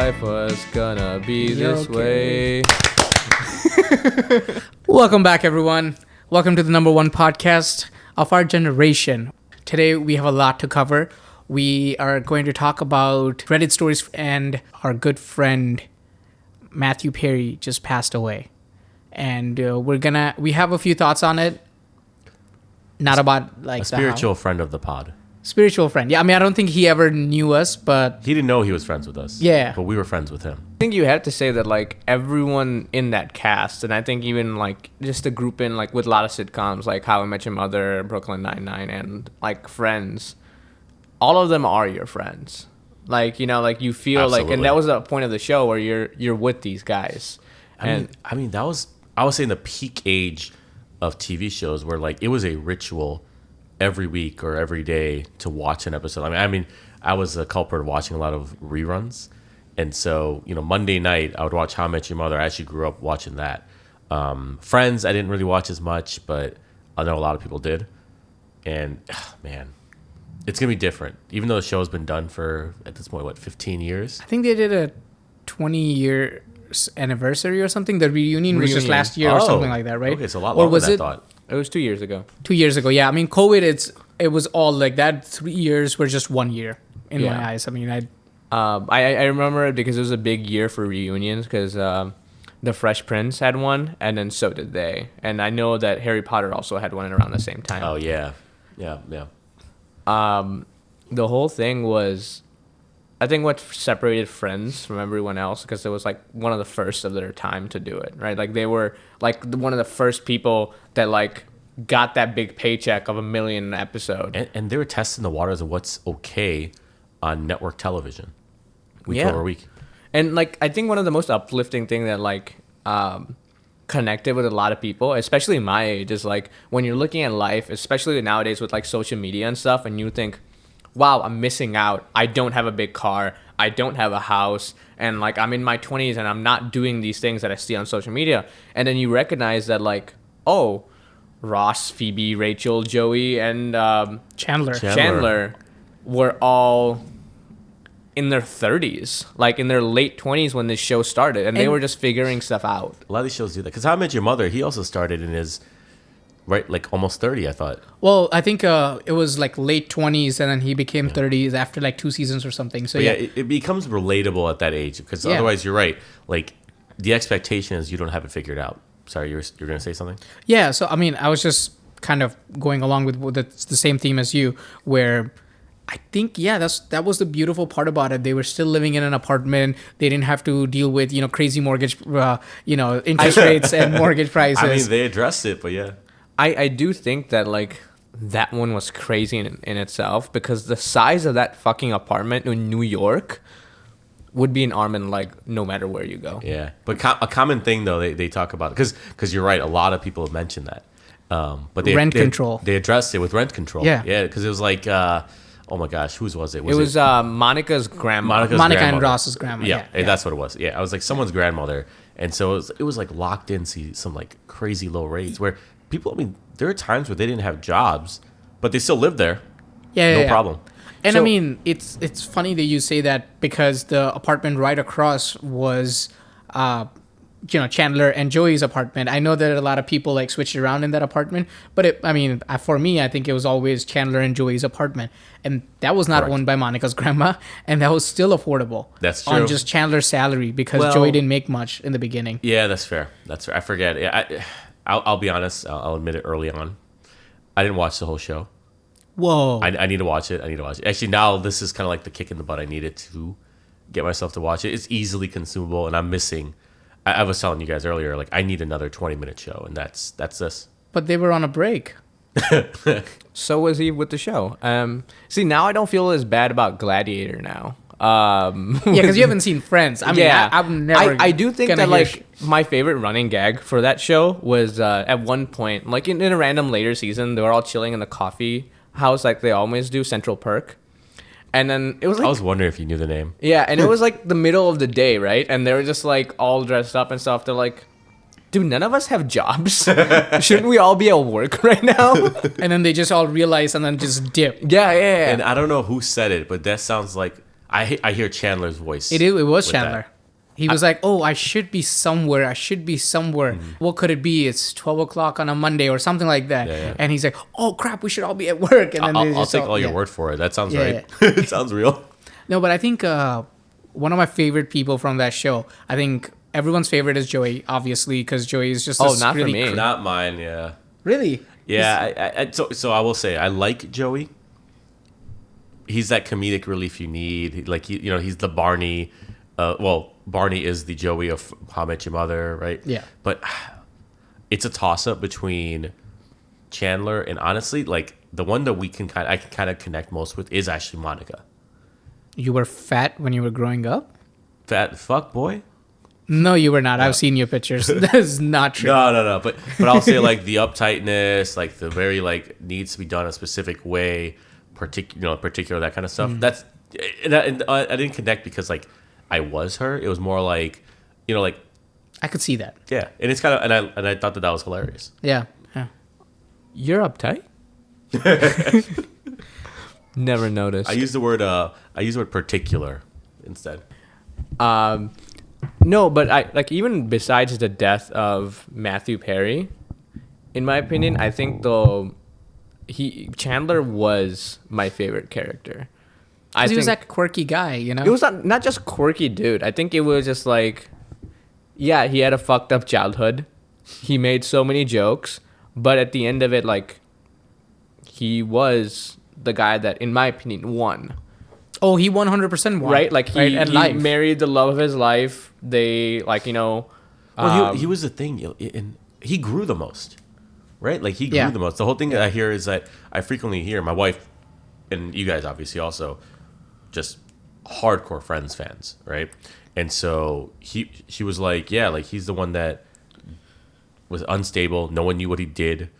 life was gonna be this way. Welcome back, everyone. Welcome to the number one podcast of our generation. Today, we have a lot to cover. We are going to talk about Reddit stories, and our good friend Mathew Perry just passed away. And we have a few thoughts on it. Not about like a spiritual friend of the pod. Spiritual friend. Yeah, I mean, I don't think he ever knew us, but He didn't know he was friends with us. Yeah. But we were friends with him. I think you have to say that like everyone in that cast, and I think even like just the group in like with a lot of sitcoms like How I Met Your Mother, Brooklyn Nine-Nine, and like Friends, all of them are your friends. Like, you know, like you feel Absolutely. like, and that was the point of the show where you're with these guys. I mean, that was, I was saying, the peak age of TV shows where like it was a ritual every week or every day to watch an episode. I mean, I was a culprit of watching a lot of reruns. And so, you know, Monday night, I would watch How I Met Your Mother. I actually grew up watching that. Friends, I didn't really watch as much, but I know a lot of people did. And, man, it's going to be different. Even though the show's been done for, at this point, 15 years? I think they did a 20-year anniversary or something. The reunion was just last year or something like that, right? Okay, so a lot longer than I thought. It was 2 years ago. 2 years ago, yeah. I mean, COVID, it was all like that. 3 years were just 1 year in my eyes. I mean, I remember it because it was a big year for reunions because the Fresh Prince had one, and then so did they. And I know that Harry Potter also had one around the same time. Oh, yeah. Yeah. The whole thing was, I think what separated Friends from everyone else, because it was like one of the first of their time to do it, right? Like they were like one of the first people that like got that big paycheck of $1 million an episode. And they were testing the waters of what's okay on network television week over week. And like I think one of the most uplifting thing that like connected with a lot of people, especially my age, is like when you're looking at life, especially nowadays with like social media and stuff, and you think, wow, I'm missing out. I don't have a big car. I don't have a house. And like I'm in my 20s and I'm not doing these things that I see on social media. And then you recognize that like, oh, Ross, Phoebe, Rachel, Joey, and Chandler were all in their 30s, like in their late 20s when this show started. And they were just figuring stuff out. A lot of these shows do that. Because How I Met Your Mother, he also started in his, right, like almost 30, I thought. Well, I think it was like late 20s and then he became 30s after like 2 seasons or something. So but it becomes relatable at that age because otherwise you're right. Like the expectation is you don't have it figured out. Sorry, you're going to say something? Yeah, so I mean, I was just kind of going along with the same theme as you, where I think, that was the beautiful part about it. They were still living in an apartment. They didn't have to deal with, crazy mortgage, interest rates and mortgage prices. I mean, they addressed it, but yeah. I do think that like that one was crazy in itself because the size of that fucking apartment in New York would be an arm and leg no matter where you go. Yeah, but a common thing though they talk about, because you're right, a lot of people have mentioned that. But rent control. They addressed it with rent control. Yeah, because it was like, oh my gosh, whose was it? It was Monica's grandma. Monica and Ross's grandma. Yeah, that's what it was. Yeah, I was like someone's grandmother, and so it was like locked in some like crazy low rates where people. I mean, there are times where they didn't have jobs, but they still lived there. No problem. And I mean, it's funny that you say that because the apartment right across was, Chandler and Joey's apartment. I know that a lot of people like switched around in that apartment, but for me, I think it was always Chandler and Joey's apartment, and that was not owned by Monica's grandma, and that was still affordable. That's true. On just Chandler's salary because Joey didn't make much in the beginning. Yeah, that's fair. I forget. Yeah, I'll be honest. I'll admit it early on. I didn't watch the whole show. Whoa. I need to watch it. Actually, now this is kind of like the kick in the butt I needed to get myself to watch it. It's easily consumable, and I'm missing. I was telling you guys earlier, like I need another 20-minute show, and that's this. But they were on a break. So was he with the show. See, now I don't feel as bad about Gladiator now. Because you haven't seen Friends. I mean, I'm never. I do think that like my favorite running gag for that show was at one point, like in a random later season, they were all chilling in the coffee house like they always do, Central Perk. And then it was like, I was wondering if you knew the name. Yeah, and it was like the middle of the day, right? And they were just like all dressed up and stuff. They're like, dude, none of us have jobs. Shouldn't we all be at work right now? And then they just all realize and then just dip. Yeah. And I don't know who said it, but that sounds like I hear Chandler's voice. It was with Chandler. that. He was like, "Oh, I should be somewhere. I should be somewhere. What could it be? It's 12 o'clock on a Monday or something like that." Yeah. And he's like, "Oh crap, we should all be at work." And then I'll take all your word for it. That sounds right. It sounds real. No, but I think one of my favorite people from that show. I think everyone's favorite is Joey, obviously, because Joey is just not for me. Not mine. Yeah. Really. Yeah. So I will say I like Joey. He's that comedic relief you need. Like he's the Barney. Barney is the Joey of How I Met Your Mother, right? Yeah. But it's a toss-up between Chandler and honestly, like the one that I can kind of connect most with is actually Monica. You were fat when you were growing up? Fat fuck boy? No, you were not. I've seen your pictures. That is not true. No. But I'll say like the uptightness, like the very like needs to be done a specific way, particular that kind of stuff. That's and I didn't connect because like I was her. It was more like, like I could see that. yeah, and it's kind of and I thought that was hilarious. Yeah. You're uptight? Never noticed. I use the word particular instead. No, but I like even besides the death of Mathew Perry, in my opinion, I think Chandler was my favorite character. He was that quirky guy, you know? It was not just quirky dude. I think it was just like, yeah, he had a fucked up childhood. He made so many jokes, but at the end of it, like, he was the guy that, in my opinion, won. Oh, he 100% won. Right? Like, he life. married the love of his life. They, like, Well, he was the thing, and he grew the most, right? Like, he grew the most. The whole thing that I hear is that I frequently hear my wife, and you guys obviously also, just hardcore Friends fans, right? And so she was like, yeah, like he's the one that was unstable. No one knew what he did.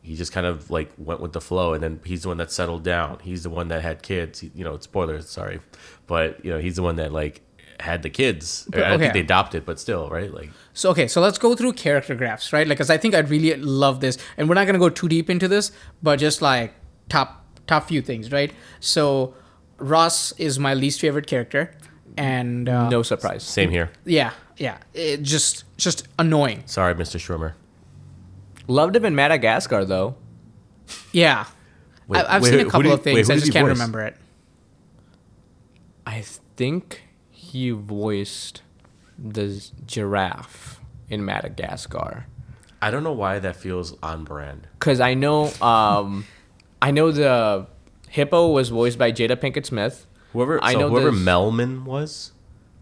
He just kind of like went with the flow, and then he's the one that settled down. He's the one that had kids. Spoilers, sorry, but he's the one that like had the kids. I think they adopted, but still, right? Like so let's go through character graphs, right? Like, because I think I'd really love this, and we're not gonna go too deep into this, but just like top few things, right? So Ross is my least favorite character, and no surprise. Same here. Yeah, it just annoying. Sorry, Mr. Schwimmer. Loved him in Madagascar, though. Yeah, I've seen a couple of things. I just can't voice? remember it. I think he voiced the giraffe in Madagascar. I don't know why that feels on brand. Because I know the hippo was voiced by Jada Pinkett Smith. Whoever Melman was,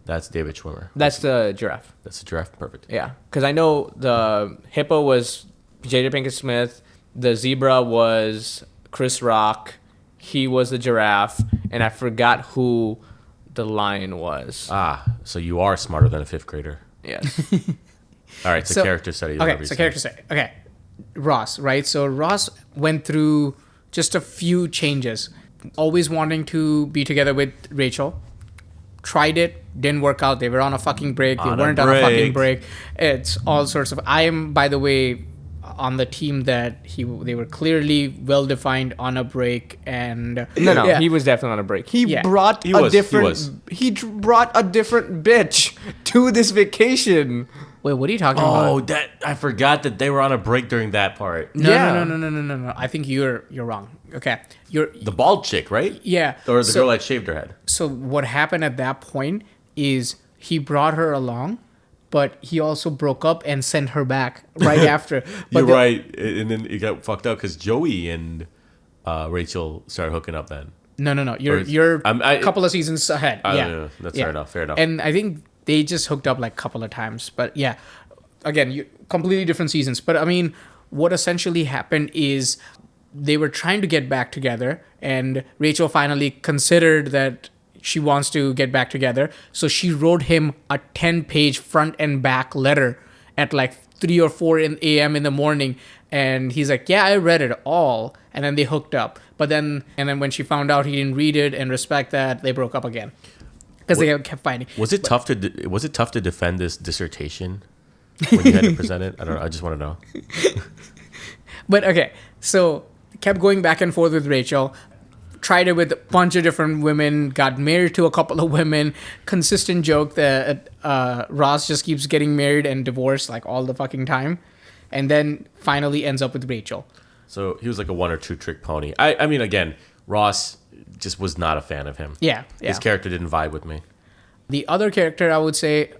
that's David Schwimmer. That's the giraffe. That's the giraffe. Perfect. Yeah, because I know the hippo was Jada Pinkett Smith. The zebra was Chris Rock. He was the giraffe, and I forgot who the lion was. So you are smarter than a fifth grader. Yes. All right, so character study. Okay, so character study. Okay, Ross, right? So Ross went through just a few changes. Always wanting to be together with Rachel. Tried it, didn't work out. They were on a fucking break. They weren't on a fucking break. It's all sorts of... I am, by the way, on the team that they were clearly well-defined on a break, and... No, he was definitely on a break. He brought a different bitch to this vacation. Wait, what are you talking about? Oh, I forgot that they were on a break during that part. No. I think you're wrong. Okay, you're the bald chick, right? Yeah, or the girl that shaved her head. So what happened at that point is he brought her along, but he also broke up and sent her back right after. But You're right, and then it got fucked up because Joey and Rachel started hooking up then. No. You're a couple of seasons ahead. Yeah, that's fair enough. And I think they just hooked up like a couple of times. But yeah, again, completely different seasons. But I mean, what essentially happened is they were trying to get back together, and Rachel finally considered that she wants to get back together. So she wrote him a 10-page front and back letter at like 3 or 4 a.m. in the morning. And he's like, yeah, I read it all. And then they hooked up. But then when she found out he didn't read it and respect that, they broke up again. Because they kept fighting. Was it tough to defend this dissertation when you had to present it? I don't know. I just want to know. But okay, so kept going back and forth with Rachel. tried it with a bunch of different women, got married to a couple of women. Consistent joke that Ross just keeps getting married and divorced like all the fucking time, and then finally ends up with Rachel. So he was like a one or two trick pony. I mean, again, Ross just was not a fan of him. Yeah. His character didn't vibe with me. The other character, I would say,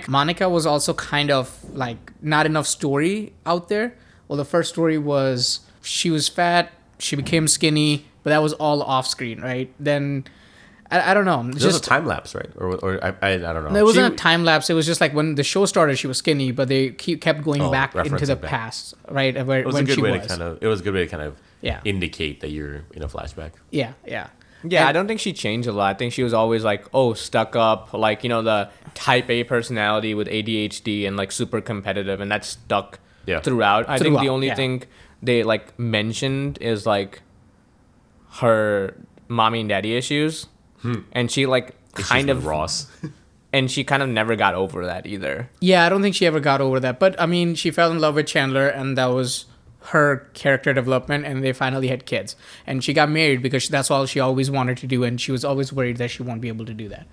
Monica was also kind of like not enough story out there. Well, the first story was she was fat, she became skinny, but that was all off screen, right? Then I don't know. There was a time lapse, right? Or I don't know. No, it wasn't a time lapse. It was just like when the show started, she was skinny, but they kept going back into the past, right? Where, it was when a good she way was. to kind of. It was a good way to kind of Yeah. indicate that you're in a flashback. Yeah. Yeah, And- I don't think she changed a lot. I think she was always like, oh, stuck up, like, you know, the type A personality with ADHD and like super competitive, and that's stuck throughout. I think the only thing they like mentioned is like her mommy and daddy issues, and she like kind of Ross. and she kind of never got over that either. Yeah, I don't think she ever got over that. But I mean, she fell in love with Chandler, and that was her character development, and they finally had kids. And she got married because that's all she always wanted to do, and she was always worried that she won't be able to do that.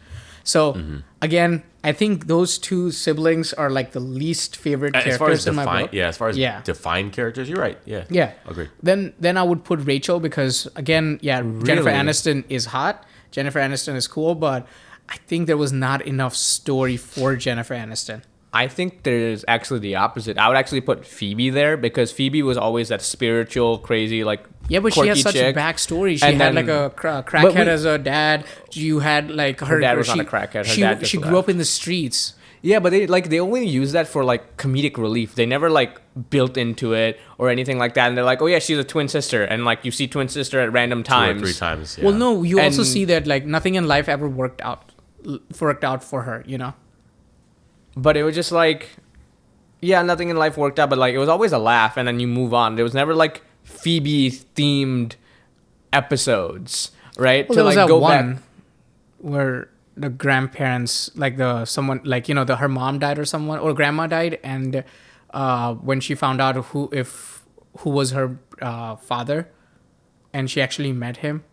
So again, I think those two siblings are like the least favorite characters in my book. Yeah, as far as defined characters, you're right. Yeah. Yeah. Agree. Then I would put Rachel because again, Jennifer Aniston is hot. Jennifer Aniston is cool, but I think there was not enough story for Jennifer Aniston. I think there's actually the opposite. I would actually put Phoebe there because Phoebe was always that spiritual, crazy, like but she has such chick. a backstory. She And had then- like a crackhead as a dad. You had like her dad was she, not a crackhead. Her dad just she grew left. up in the streets. Yeah, but they only use that for like comedic relief. They never like built into it or anything like that. And they're like, oh yeah, she's a twin sister, and like you see twin sister at random times. 2 or 3 times. Yeah. Well, no, you also And- see that like nothing in life ever worked out for her. You know. But it was just like, yeah, nothing in life worked out. But like it was always a laugh, and then you move on. There was never like Phoebe themed episodes, right? Well, there was that one where the grandparents, like her mom died or someone, or grandma died, and when she found out who was her father, and she actually met him.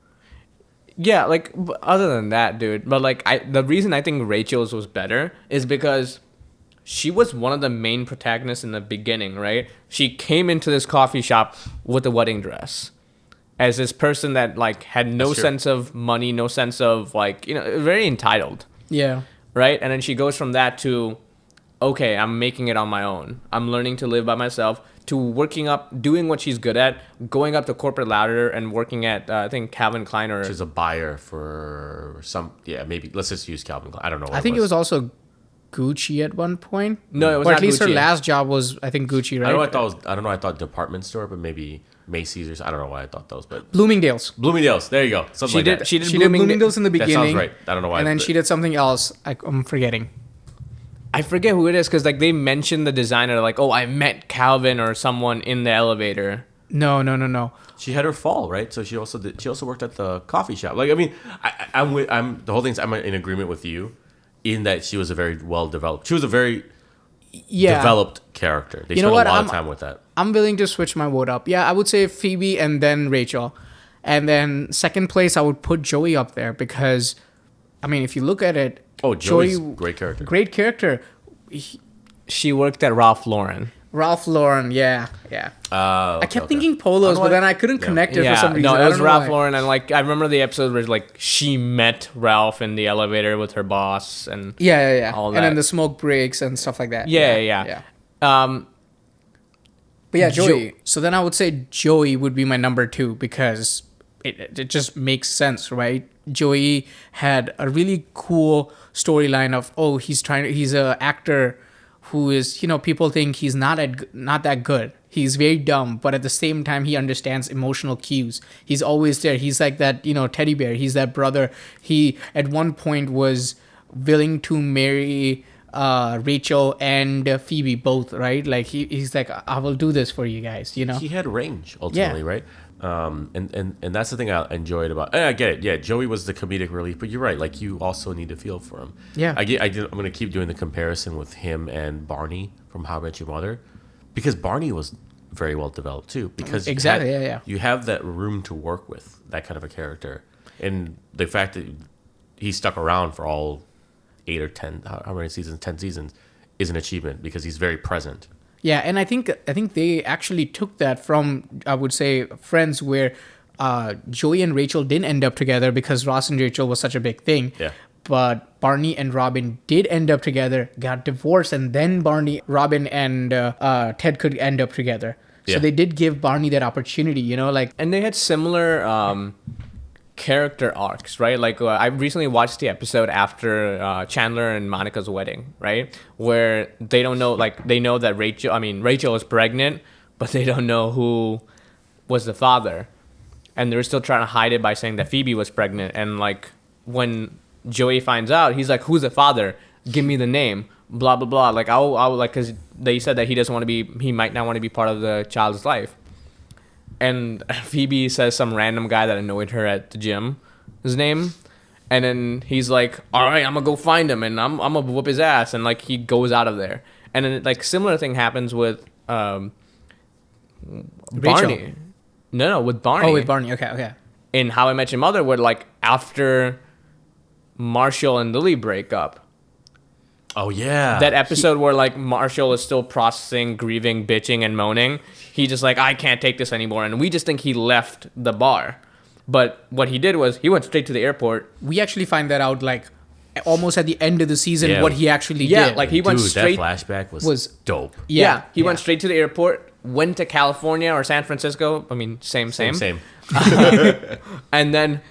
Yeah, like other than that, dude. But like the reason I think Rachel's was better is because she was one of the main protagonists in the beginning, right? She came into this coffee shop with a wedding dress as this person that like had no sense of money, no sense of like, you know, very entitled. Yeah. Right? And then she goes from that to, okay, I'm making it on my own. I'm learning to live by myself, to working up, doing what she's good at, going up the corporate ladder and working at, I think, Calvin Klein or... She's a buyer for maybe. Let's just use Calvin Klein. I don't know. I think it was also Gucci at one point. No, it was or not at least her Gucci. last job was, I think, Gucci, right? I thought department store, but maybe Macy's or I don't know why I thought those, but Bloomingdale's. Bloomingdale's. There you go. Something like that. She did She did Bloomingdale's in the That beginning. sounds right. I don't know why. And then she did something else. I'm forgetting. I forget who it is because like they mentioned the designer, like, oh, I met Calvin or someone in the elevator. No. She had her fall, right? So she also worked at the coffee shop. Like, I mean, I'm the whole thing's I'm in agreement with you in that she was a very well developed. She was a very developed character. They spent a lot of time with that. I'm willing to switch my vote up. Yeah, I would say Phoebe and then Rachel. And then second place, I would put Joey up there because, I mean, if you look at it, Joey's great character. Great character. She worked at Ralph Lauren. Ralph Lauren, yeah. I kept thinking polos, but then I couldn't connect it for some reason. No, I it was don't know Ralph why. Lauren, and like I remember the episode where like she met Ralph in the elevator with her boss, and Yeah. all And then that. the smoke breaks and stuff like that. Yeah. But yeah, Joey. So then I would say Joey would be my number 2 because it just makes sense, right? Joey had a really cool storyline of, he's a actor who is, people think he's not that good. He's very dumb, but at the same time, he understands emotional cues. He's always there. He's like that, teddy bear. He's that brother. He, at one point, was willing to marry Rachel and Phoebe both, right? Like, he's like, I will do this for you guys, He had range, ultimately, right? And that's the thing I enjoyed about. And I get it. Yeah, Joey was the comedic relief, but you're right. Like, you also need to feel for him. Yeah. I'm going to keep doing the comparison with him and Barney from How I Met Your Mother, because Barney was very well developed too, because Exactly, yeah. you have that room to work with that kind of a character, and the fact that he stuck around for all 8 or 10, how many seasons, 10 seasons, is an achievement because he's very present. Yeah, and I think they actually took that from, I would say, Friends, where Joey and Rachel didn't end up together because Ross and Rachel was such a big thing. Yeah. But Barney and Robin did end up together, got divorced, and then Robin, and Ted could end up together. So Yeah. they did give Barney that opportunity, like. And they had similar character arcs, right? Like I recently watched the episode after Chandler and Monica's wedding, right? Where they don't know, like they know that Rachel is pregnant, but they don't know who was the father. And they're still trying to hide it by saying that Phoebe was pregnant. And like when Joey finds out, he's like, who's the father? Give me the name. Blah, blah, blah. Like I'll like, cause they said that he might not want to be part of the child's life. And Phoebe says some random guy that annoyed her at the gym, his name. And then he's like, all right, I'm going to go find him and I'm going to whoop his ass. And like he goes out of there. And then like similar thing happens with Barney. No, with Barney. Oh, with Barney. Okay. In How I Met Your Mother, where like after Marshall and Lily break up. Oh yeah, That episode where like Marshall is still processing, grieving, bitching, and moaning. He just like, I can't take this anymore. And we just think he left the bar. But what he did was he went straight to the airport. We actually find that out like almost at the end of the season, Yeah. what he actually Yeah, did. like he went dude, straight. that flashback was dope. Yeah, he went straight to the airport, went to California or San Francisco. I mean, same. Same. And then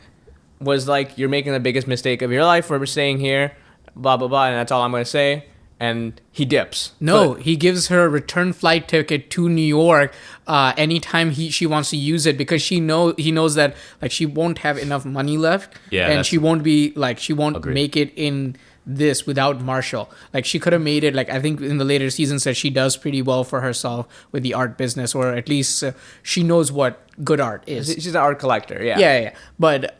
was like, you're making the biggest mistake of your life for staying here, blah, blah, blah. And that's all I'm going to say. And he dips. No, But- he gives her a return flight ticket to New York anytime she wants to use it, because he knows that like she won't have enough money left, Yeah, and that's- she won't Agreed. make it in this without Marshall. Like she could have made it, like I think in the later seasons that she does pretty well for herself with the art business, or at least she knows what good art is. She's an art collector, yeah. Yeah. But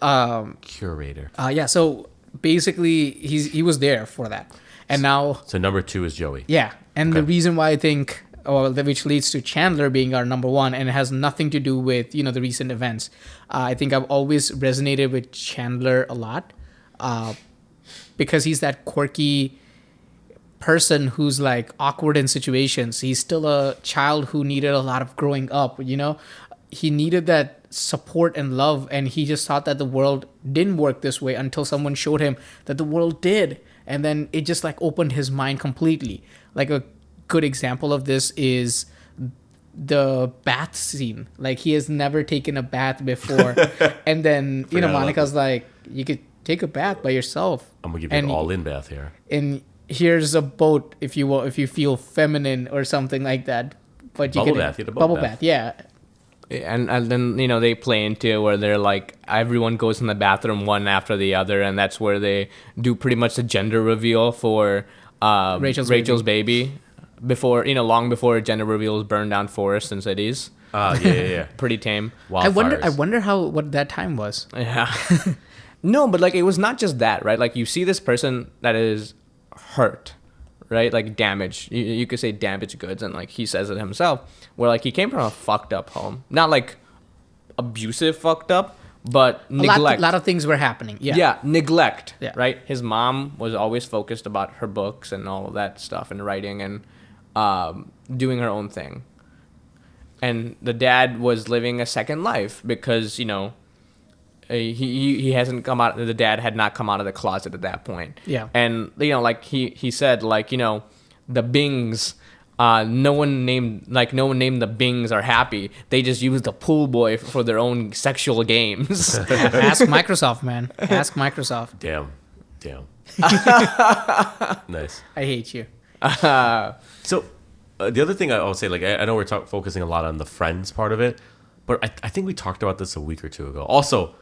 Curator. so basically he was there for that, and now. So number 2 is Joey. Yeah, and the Okay. reason why I think, which leads to Chandler being our number one, and it has nothing to do with the recent events. I think I've always resonated with Chandler a lot, because he's that quirky person who's like awkward in situations. He's still a child who needed a lot of growing up. He needed that support and love, and he just thought that the world didn't work this way until someone showed him that the world did. And then it just like opened his mind completely. Like a good example of this is the bath scene. Like he has never taken a bath before. And then, Forgot about Monica's like, you could take a bath by yourself. I'm gonna give you an all-in bath here. And here's a boat if you feel feminine or something like that. But you Bubble can bath, you had a bubble bath. yeah. And then they play into where they're like, everyone goes in the bathroom one after the other, and that's where they do pretty much the gender reveal for Rachel's baby. Before long before gender reveals burn down forests and cities. Yeah. Pretty tame. I wonder Wildfires. what that time was. Yeah. No, but like it was not just that, right? Like you see this person that is hurt, right? Like damaged. You could say damaged goods, and like he says it himself, where like he came from a fucked up home, not like abusive fucked up, but neglect. A lot of things were happening. Yeah, neglect. Yeah. Right. His mom was always focused about her books and all of that stuff and writing and doing her own thing, and the dad was living a second life because he hasn't come out. The dad had not come out of the closet at that point. Yeah. And like he said, like the Bings. No one named the Bings are happy. They just use the pool boy for their own sexual games. Ask Microsoft, man. Ask Microsoft. Damn. Nice. I hate you. So the other thing I'll say, like I know we're focusing a lot on the Friends part of it, but I think we talked about this a week or two ago. Also,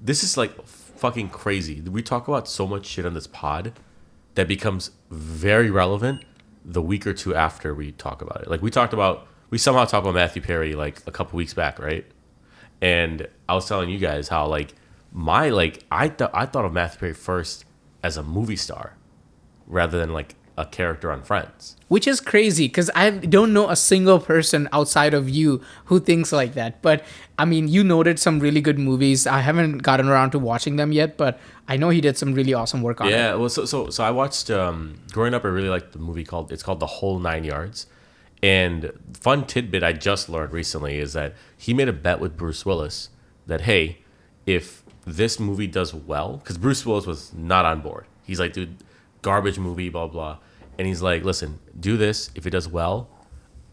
this is like fucking crazy. We talk about so much shit on this pod that becomes very relevant the week or two after we talk about it. Like we somehow talked about Mathew Perry like a couple weeks back, right? And I was telling you guys how like I thought of Mathew Perry first as a movie star rather than like a character on Friends. Which is crazy because I don't know a single person outside of you who thinks like that. But I mean, you noted some really good movies. I haven't gotten around to watching them yet, but I know he did some really awesome work on it. Yeah, well, so I watched growing up. I really liked the movie called The Whole Nine Yards. And fun tidbit I just learned recently is that he made a bet with Bruce Willis that, hey, if this movie does well, because Bruce Willis was not on board. He's like, dude, garbage movie, blah blah. And he's like, listen, do this. If it does well,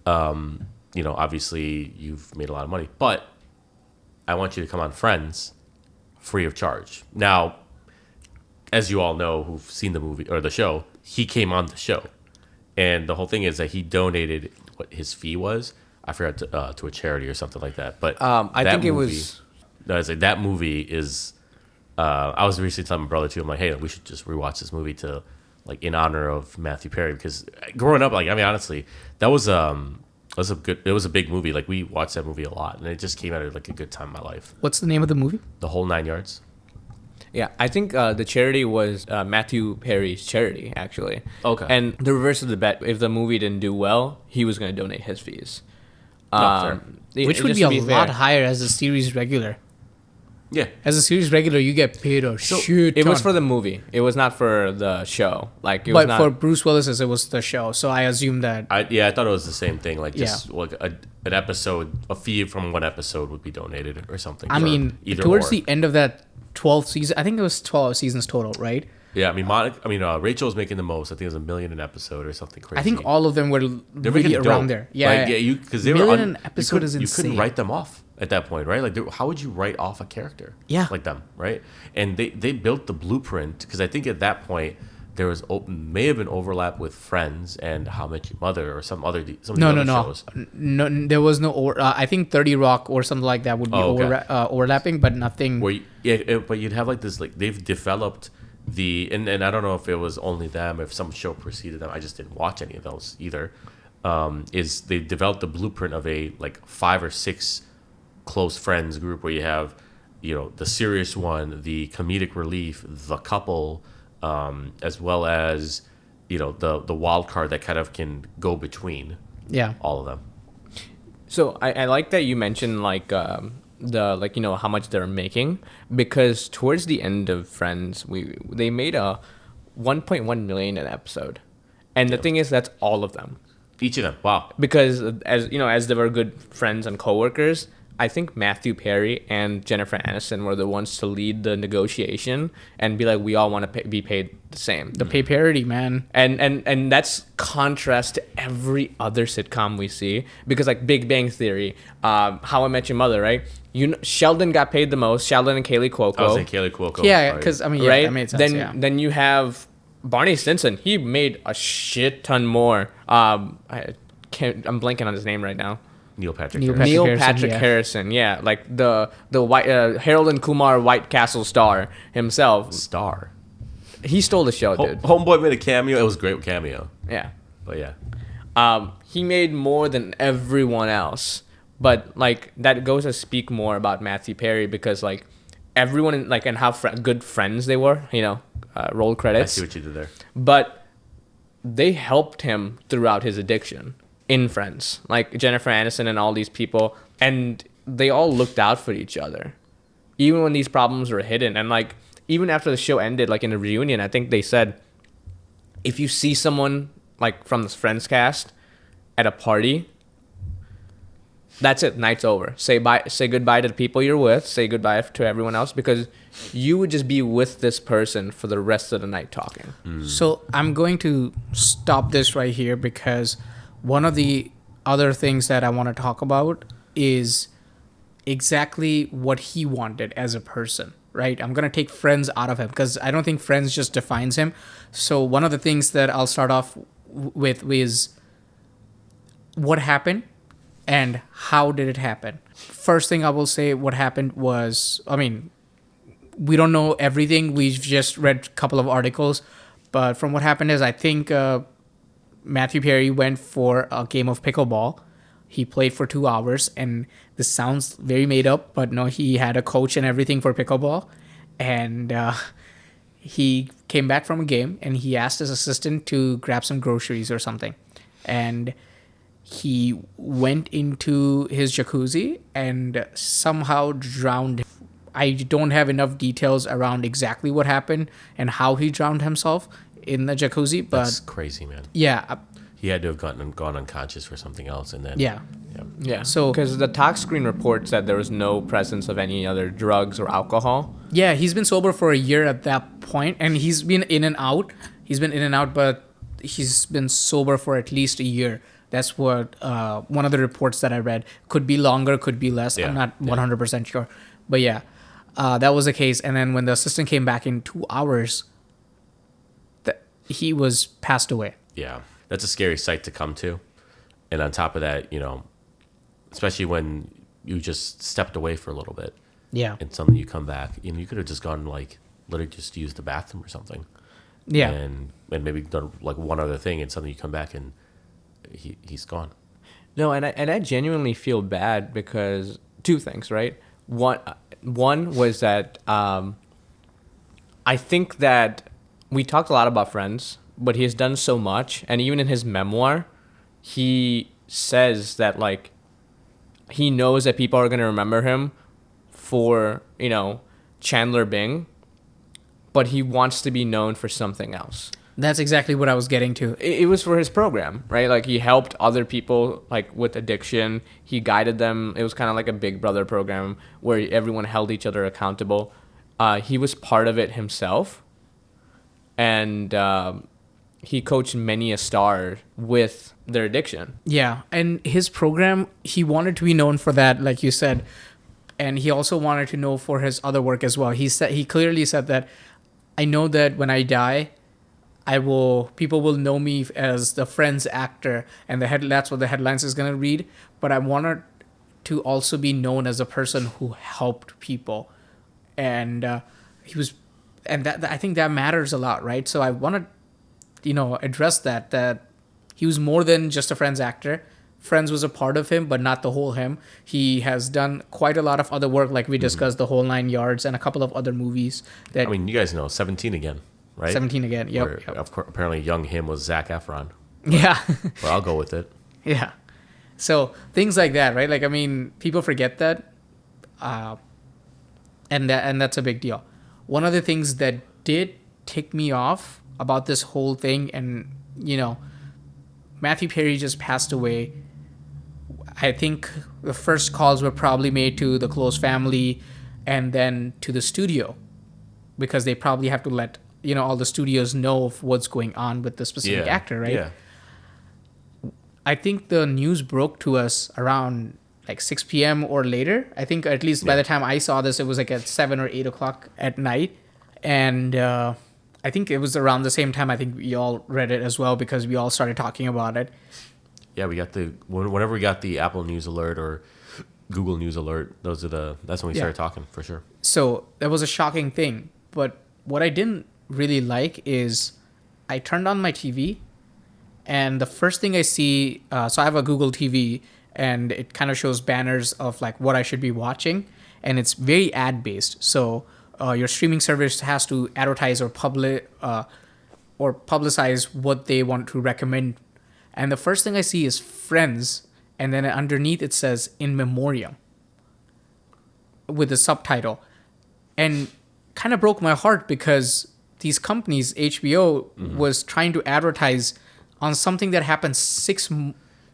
obviously you've made a lot of money, but I want you to come on Friends free of charge. Now, as you all know who've seen the movie or the show, he came on the show. And the whole thing is that he donated what his fee was. I forgot to a charity or something like that. But I think it was. No, I was like, that movie is. I was recently telling my brother too. I'm like, hey, we should just rewatch this movie to, like, in honor of Matthew Perry, because growing up, like, I mean, honestly, that was it was a big movie. Like, we watched that movie a lot, and it just came out at like a good time in my life. What's the name of the movie? The Whole Nine Yards. Yeah, I think the charity was Matthew Perry's charity, actually. Okay. And the reverse of the bet, if the movie didn't do well, he was going to donate his fees. Fair. Which would be a lot higher as a series regular. Yeah. As a series regular, you get paid a shit ton. It was for the movie. It was not for the show. Like, it was But not for Bruce Willis, it was the show. So I assume that... I thought it was the same thing. Like, just like an episode, a fee from one episode would be donated or something. I mean, towards the end of that 12th season, I think it was 12 seasons total, right? Yeah, I mean, Rachel was making the most. I think it was $1 million an episode or something crazy. I think all of them were really around there. Yeah, like, yeah, because they $1 million were an episode is you insane. couldn't write them off at that point, right? Like, how would you write off a character? Yeah. Like them, right? And they built the blueprint, because I think at that point there was may have been overlap with Friends and How I Met Your Mother or some other shows. No, there was no. I think 30 Rock or something like that would be overlapping, but nothing. But you'd have like this, like, they've developed and I don't know if it was only them, if some show preceded them. I just didn't watch any of those either. Is they developed the blueprint of a, like, 5 or 6 close friends group where you have, the serious one, the comedic relief, the couple, as well as, the wild card that kind of can go between all of them. So I like that you mentioned, like, how much they're making, because towards the end of Friends, they made a 1.1 million an episode, and the thing is, that's all of them. Each of them. Wow. Because as they were good friends and coworkers, I think Matthew Perry and Jennifer Aniston were the ones to lead the negotiation and be like, we all want to be paid the same. The pay parity, man. And that's contrast to every other sitcom we see, because, like, Big Bang Theory, How I Met Your Mother, right? Sheldon got paid the most. Sheldon and Kaylee Cuoco. I was saying Kaylee Cuoco. Yeah, because right? That made sense. Then you have Barney Stinson. He made a shit ton more. I'm blanking on his name right now. Neil Patrick Harrison, yeah, like the white Harold and Kumar White Castle star himself. He stole the show, dude. Homeboy made a cameo. It was a great cameo. Yeah, but yeah, he made more than everyone else. But, like, that goes to speak more about Matthew Perry, because, like, everyone, like, and how good friends they were. Roll credits. I see what you did there. But they helped him throughout his addiction in Friends, like Jennifer Aniston and all these people, and they all looked out for each other, even when these problems were hidden. And, like, even after the show ended, like in a reunion, I think they said, if you see someone, like, from this Friends cast at a party, that's it. Night's over. Say goodbye to the people you're with. Say goodbye to everyone else, because you would just be with this person for the rest of the night talking. So I'm going to stop this right here, because one of the other things that I want to talk about is exactly what he wanted as a person, right? I'm going to take Friends out of him, because I don't think Friends just defines him. So one of the things that I'll start off with is what happened and how did it happen. First thing I will say, what happened was, I mean, we don't know everything. We've just read a couple of articles. But from what happened is, I think Matthew Perry went for a game of pickleball. He played for 2 hours, and this sounds very made up, but no, he had a coach and everything for pickleball. And he came back from a game and he asked his assistant to grab some groceries or something. And he went into his jacuzzi and somehow drowned. I don't have enough details around exactly what happened and how he drowned himself in the jacuzzi, but That's crazy, man. yeah, He had to have gone unconscious for something else, and then yeah. Yeah. So- because the tox screen report said there was no presence of any other drugs or alcohol. Yeah, he's been sober for a year at that point, and he's been in and out. He's been in and out, but he's been sober for at least a year. That's what one of the reports that I read. Could be longer, could be less. Yeah, I'm not yeah. 100% sure. But yeah, that was the case. And then when the assistant came back in 2 hours, he was passed away. Yeah, that's a scary sight to come to. And on top of that, especially when you just stepped away for a little bit Yeah. and suddenly you come back, you could have just gone like literally just used the bathroom or something. Yeah. And maybe done like one other thing, and suddenly you come back and he's gone. No, and I genuinely feel bad because two things, right? One was that I think that we talked a lot about Friends, but he has done so much, and even in his memoir, he says that like he knows that people are going to remember him for, Chandler Bing, but he wants to be known for something else. That's exactly what I was getting to. It was for his program, right? Like he helped other people like with addiction. He guided them. It was kind of like a Big Brother program where everyone held each other accountable. He was part of it himself, and he coached many a star with their addiction. Yeah, and his program, he wanted to be known for that, like you said, and he also wanted to know for his other work as well. He clearly said that I know that when I die, people will know me as the Friends actor, and that's what the headlines is gonna read. But I wanted to also be known as a person who helped people, and I think that matters a lot, right? So I want to, address that he was more than just a Friends actor. Friends was a part of him, but not the whole him. He has done quite a lot of other work, like we discussed, The Whole Nine Yards, and a couple of other movies. That I mean, you guys know 17 again, right? 17 again, yep. Where, Of course, apparently young him was Zac Efron. Yeah. Well, I'll go with it. Yeah. So things like that, right? Like, I mean, people forget that, and that's a big deal. One of the things that did tick me off about this whole thing, and Mathew Perry just passed away. I think the first calls were probably made to the close family, and then to the studio, because they probably have to let all the studios know of what's going on with the specific actor, right? Yeah. I think the news broke to us around like 6 p.m. or later. I think at least by the time I saw this, it was like at 7 or 8 o'clock at night. And I think it was around the same time I think we all read it as well, because we all started talking about it. Yeah, we got whenever we got the Apple News alert or Google News alert, that's when we started talking for sure. So that was a shocking thing. But what I didn't really like is I turned on my TV, and the first thing I see, so I have a Google TV, and it kind of shows banners of like what I should be watching, and it's very ad based. So your streaming service has to advertise or publicize what they want to recommend. And the first thing I see is Friends, and then underneath it says In Memoriam with the subtitle, and kind of broke my heart, because these companies, HBO, was trying to advertise on something that happened 6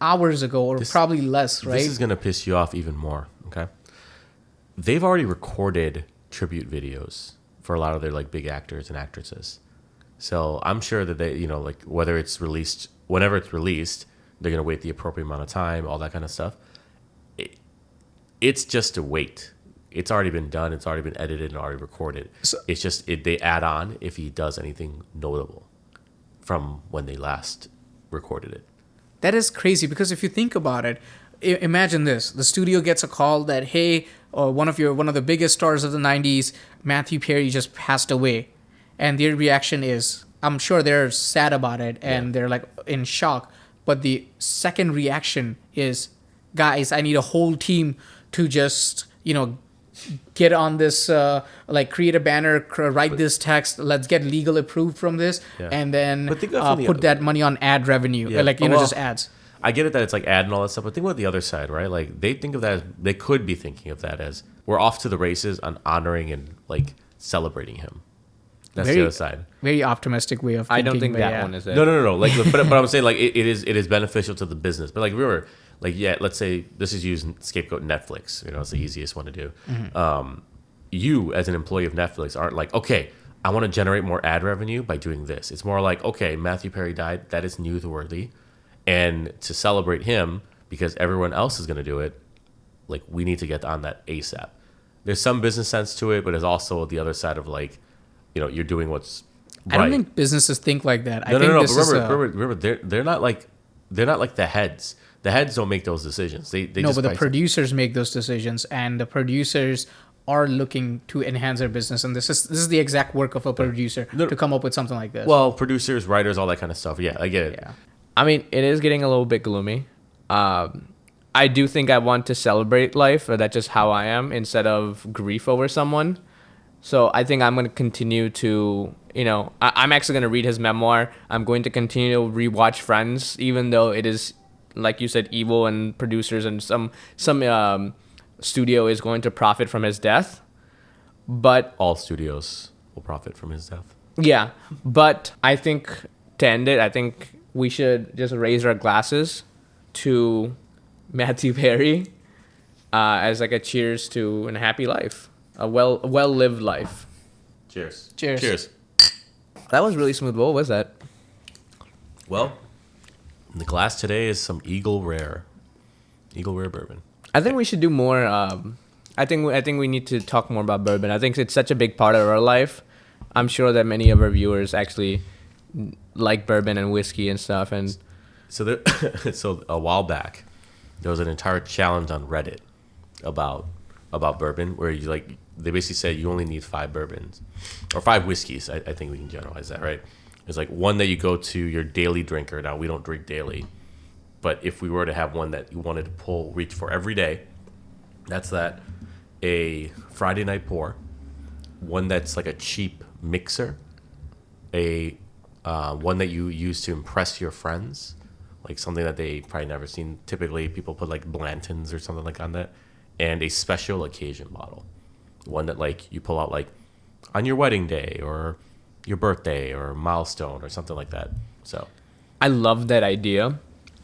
hours ago, or probably less, right? This is going to piss you off even more, okay? They've already recorded tribute videos for a lot of their like big actors and actresses. So I'm sure that they, like whenever it's released, they're going to wait the appropriate amount of time, all that kind of stuff. It's just a wait. It's already been done. It's already been edited and already recorded. So, it's just they add on if he does anything notable from when they last recorded it. That is crazy, because if you think about it, imagine this: the studio gets a call that, hey, one of the biggest stars of the 90s, Mathew Perry, just passed away, and their reaction is, I'm sure they're sad about it and they're like in shock, but the second reaction is, guys, I need a whole team to just get on this, like create a banner, write this text, let's get legal approved from this, Yeah. and then But think of put that money on ad revenue, Yeah. like, Well, just ads. I get it that it's like ad and all that stuff, but think about the other side, right? Like they think of that as, they could be thinking of that as we're off to the races on honoring and like celebrating him. That's the other side. Very optimistic way of thinking. I don't think but that yeah. one is it. No. Like, but I'm saying like it is beneficial to the business. But like remember, like let's say this is using scapegoat Netflix. You know, it's the easiest one to do. You as an employee of Netflix aren't like, okay, I want to generate more ad revenue by doing this. It's more like, okay, Matthew Perry died. That is newsworthy, and to celebrate him because everyone else is going to do it. Like we need to get on that ASAP. There's some business sense to it, but there's also the other side of like, you know, you're doing what's right. I don't think businesses think like that. No. This But remember, they're not like the heads. The heads don't make those decisions. They no, just but the price it. producers make those decisions, and the producers are looking to enhance their business, and this is the exact work of a producer to come up with something like this. Well, producers, writers, all that kind of stuff. Yeah, I get it. yeah. I mean, it is getting a little bit gloomy. I do think I want to celebrate life, or that's just how I am, instead of grief over someone. So I think I'm going to continue to, you know, I'm actually going to read his memoir. I'm going to continue to rewatch Friends, even though it is, like you said, evil and producers and some studio is going to profit from his death. But All studios will profit from his death. yeah, but I think to end it, I think we should just raise our glasses to Matthew Perry as like a cheers to a happy life, a well-lived life. Cheers. Cheers. Cheers. That was really smooth. What was that? Well, in the glass today is some Eagle Rare bourbon. I think we should do more. I think we need to talk more about bourbon. I think it's such a big part of our life. I'm sure that many of our viewers actually like bourbon and whiskey and stuff. And So so a while back, there was an entire challenge on Reddit about bourbon where they basically said you only need 5 bourbons or 5 whiskeys. I think we can generalize that, right? It's like one that you go to your daily drinker. Now we don't drink daily, but if we were to have one that you wanted to reach for every day, that's that. A Friday night pour, one that's like a cheap mixer, a one that you use to impress your friends, like something that they probably never seen. Typically, people put like Blanton's or something like on that, and a special occasion bottle, one that like you pull out like on your wedding day or your birthday or milestone or something like that. So I love that idea.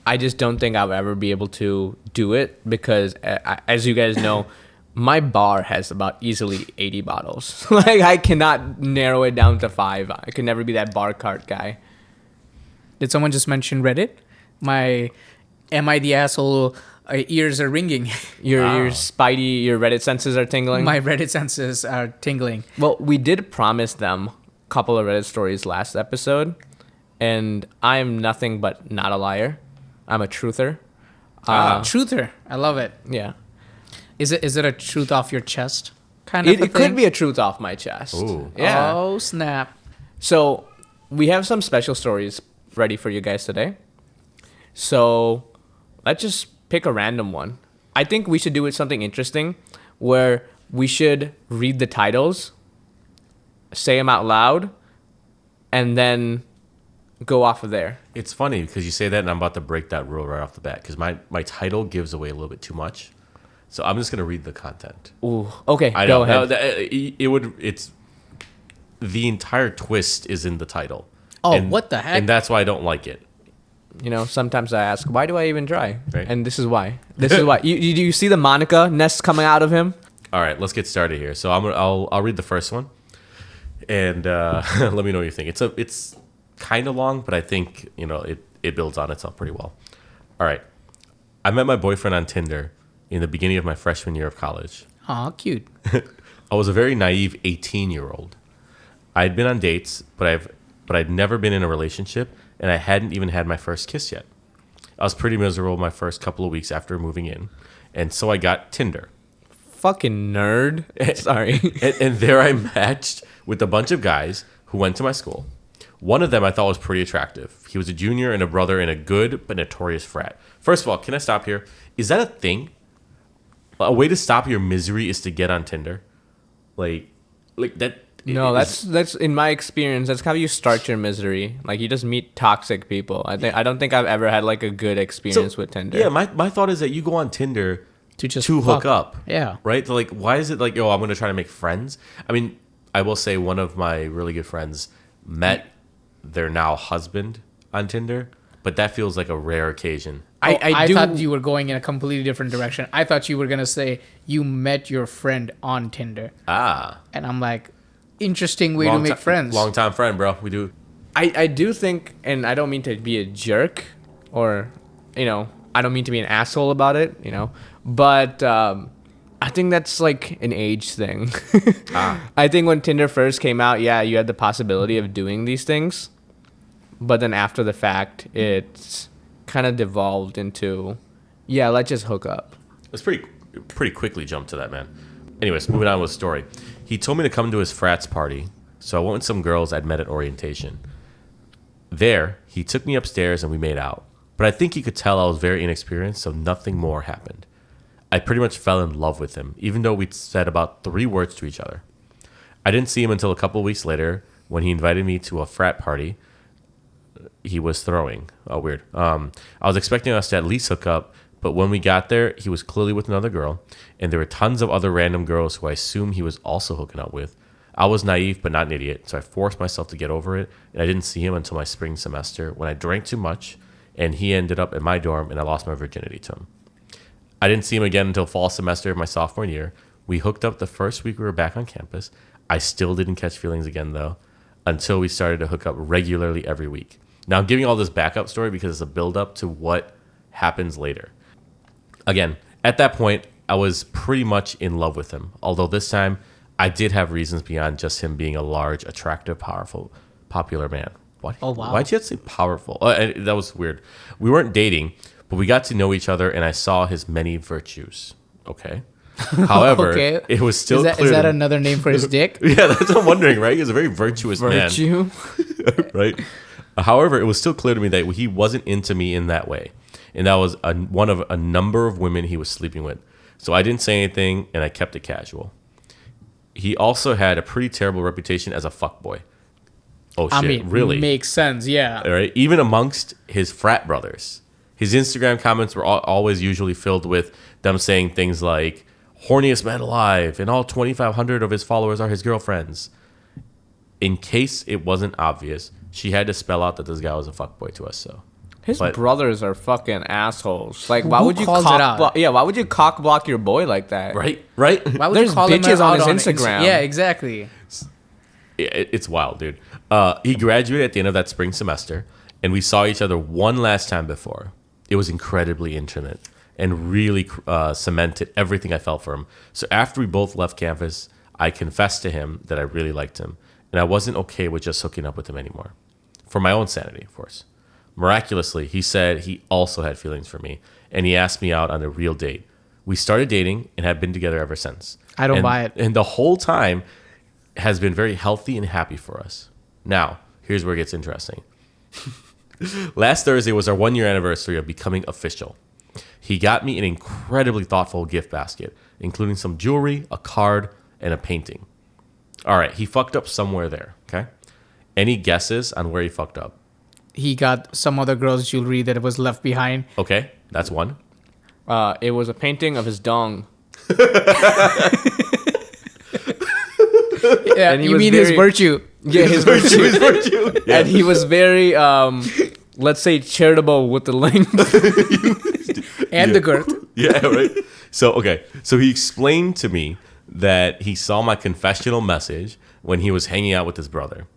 I just don't think I'll ever be able to do it because, as you guys know, my bar has about easily 80 bottles. Like I cannot narrow it down to 5. I could never be that bar cart guy. Did someone just mention Reddit? My am I the asshole? Ears are ringing. Your your Reddit senses are tingling. My Reddit senses are tingling. Well, we did promise them a couple of Reddit stories last episode, and I am nothing but not a liar. I'm a truther. Truther, I love it. Yeah. Is it a truth off your chest kind of It thing? could be a truth off my chest. Ooh. Yeah. Oh snap! So we have some special stories ready for you guys today. So let's just pick a random one. I think we should do it something interesting where we should read the titles, say them out loud, and then go off of there. it's funny because you say that, and I'm about to break that rule right off the bat because my title gives away a little bit too much. So I'm just gonna read the content. Ooh, okay, I go know. ahead. It's the entire twist is in the title. Oh, what the heck? And that's why I don't like it. You know, sometimes I ask, why do I even try? Right. And this is why. This is why. You see the Monica nest coming out of him? All right, let's get started here. So I'll read the first one, and let me know what you think. It's kind of long, but I think it builds on itself pretty well. All right, I met my boyfriend on Tinder in the beginning of my freshman year of college. Aw, cute. I was a very naive 18-year-old. I had been on dates, but I'd never been in a relationship, and I hadn't even had my first kiss yet. I was pretty miserable my first couple of weeks after moving in, and so I got Tinder. Fucking nerd. Sorry. And there I matched with a bunch of guys who went to my school. One of them I thought was pretty attractive. He was a junior and a brother in a good but notorious frat. First of all, can I stop here? Is that a thing? a way to stop your misery is to get on Tinder. Like that. No, that's in my experience. That's how you start your misery. Like you just meet toxic people. I don't think I've ever had like a good experience with Tinder. Yeah, my thought is that you go on Tinder to hook up. Yeah. Right. So like, why is it like, I'm going to try to make friends? I mean, I will say one of my really good friends met their now husband on Tinder, but that feels like a rare occasion. I thought you were going in a completely different direction. I thought you were gonna say you met your friend on Tinder. And I'm like, interesting way to make friends. Long time friend, bro. We do. I do think, and I don't mean to be a jerk, or I don't mean to be an asshole about it, but I think that's like an age thing. I think when Tinder first came out, yeah, you had the possibility of doing these things, but then after the fact, it's kind of devolved into, yeah, let's just hook up. It's pretty quickly jumped to that, man. Anyways, moving on with the story. He told me to come to his frat's party, so I went with some girls I'd met at orientation. There, he took me upstairs and we made out. But I think he could tell I was very inexperienced, so nothing more happened. I pretty much fell in love with him, even though we'd said about 3 words to each other. I didn't see him until a couple weeks later when he invited me to a frat party he was throwing. Oh, weird. I was expecting us to at least hook up, but when we got there, he was clearly with another girl, and there were tons of other random girls who I assume he was also hooking up with. I was naive, but not an idiot, so I forced myself to get over it, and I didn't see him until my spring semester when I drank too much, and he ended up in my dorm, and I lost my virginity to him. I didn't see him again until fall semester of my sophomore year. We hooked up the first week we were back on campus. I still didn't catch feelings again, though, until we started to hook up regularly every week. Now, I'm giving all this backup story because it's a build-up to what happens later. Again, at that point, I was pretty much in love with him, although this time I did have reasons beyond just him being a large, attractive, powerful, popular man. What? Oh, wow. Why'd you have to say powerful? That was weird. We weren't dating, but we got to know each other, and I saw his many virtues. Okay. However, it was still clear. Is that another name for his dick? Yeah, that's what I'm wondering, right? He was a very virtuous man. Virtue? Right? However, it was still clear to me that he wasn't into me in that way. And that was one of a number of women he was sleeping with. So I didn't say anything, and I kept it casual. He also had a pretty terrible reputation as a fuckboy. Oh, shit, I mean, really? Makes sense, yeah. All right? Even amongst his frat brothers. His Instagram comments were always usually filled with them saying things like, horniest man alive, and all 2,500 of his followers are his girlfriends. In case it wasn't obvious, she had to spell out that this guy was a fuckboy to us, so. His brothers are fucking assholes. Like, why Who would you calls it out? why would you cock block your boy like that? Right? Why would There's you call him bitches out on his Instagram. Yeah, exactly. It's wild, dude. He graduated at the end of that spring semester, and we saw each other one last time before. It was incredibly intimate and really cemented everything I felt for him. So after we both left campus, I confessed to him that I really liked him, and I wasn't okay with just hooking up with him anymore. For my own sanity, of course. Miraculously, he said he also had feelings for me, and he asked me out on a real date. We started dating and have been together ever since. I don't buy it. And the whole time has been very healthy and happy for us. Now, here's where it gets interesting. Last Thursday was our 1-year anniversary of becoming official. He got me an incredibly thoughtful gift basket, including some jewelry, a card, and a painting. All right, he fucked up somewhere there, okay? Any guesses on where he fucked up? He got some other girl's jewelry that was left behind. Okay, that's one. It was a painting of his dong. Yeah, And he you was mean his very- virtue. Yeah, his virtue. His virtue. Yeah. And he was very, let's say, charitable with the length. And the girth. Yeah, right. So he explained to me that he saw my confessional message when he was hanging out with his brother.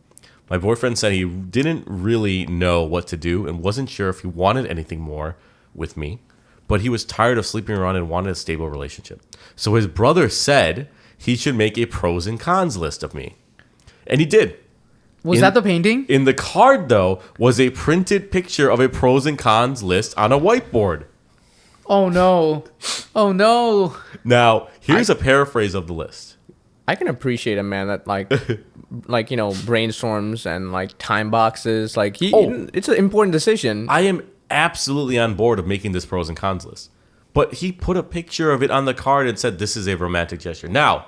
My boyfriend said he didn't really know what to do and wasn't sure if he wanted anything more with me, but he was tired of sleeping around and wanted a stable relationship. So his brother said he should make a pros and cons list of me. And he did. Was that the painting? In the card, though, was a printed picture of a pros and cons list on a whiteboard. Oh, no. Oh, no. Now, here's a paraphrase of the list. I can appreciate a man that brainstorms and like time boxes. Like it's an important decision. I am absolutely on board of making this pros and cons list. But he put a picture of it on the card and said, "This is a romantic gesture." Now,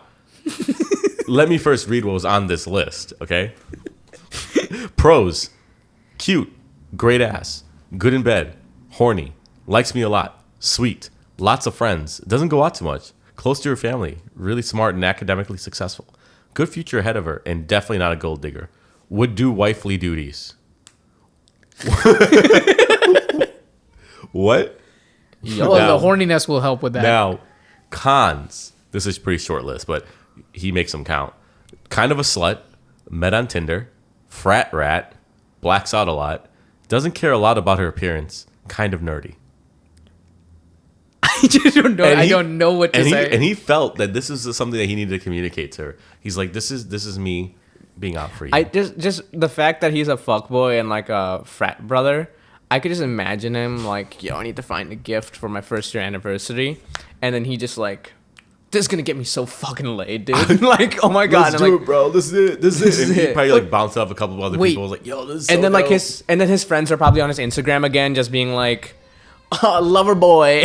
let me first read what was on this list, okay? Pros: cute, great ass, good in bed, horny, likes me a lot, sweet, lots of friends, doesn't go out too much, close to her family, really smart and academically successful, good future ahead of her, and definitely not a gold digger. Would do wifely duties. What? Well, Now- the horniness will help with that. Now, cons. This is a pretty short list, but he makes them count. Kind of a slut, met on Tinder, frat rat, blacks out a lot, doesn't care a lot about her appearance, kind of nerdy. I just don't know. I don't know what to say. And he felt that this is something that he needed to communicate to her. He's like, this is me being out for you. I just the fact that he's a fuckboy and like a frat brother, I could just imagine him like, yo, I need to find a gift for my first year anniversary, and then he just like, this is gonna get me so fucking laid, dude. Like, oh my god, Let's and do like, it, bro. This is it. This is it. And he it. probably like bounced off a couple of other Wait. people. Was like, yo, this is so and then like dope. his friends are probably on his Instagram again, just being like, oh, lover boy.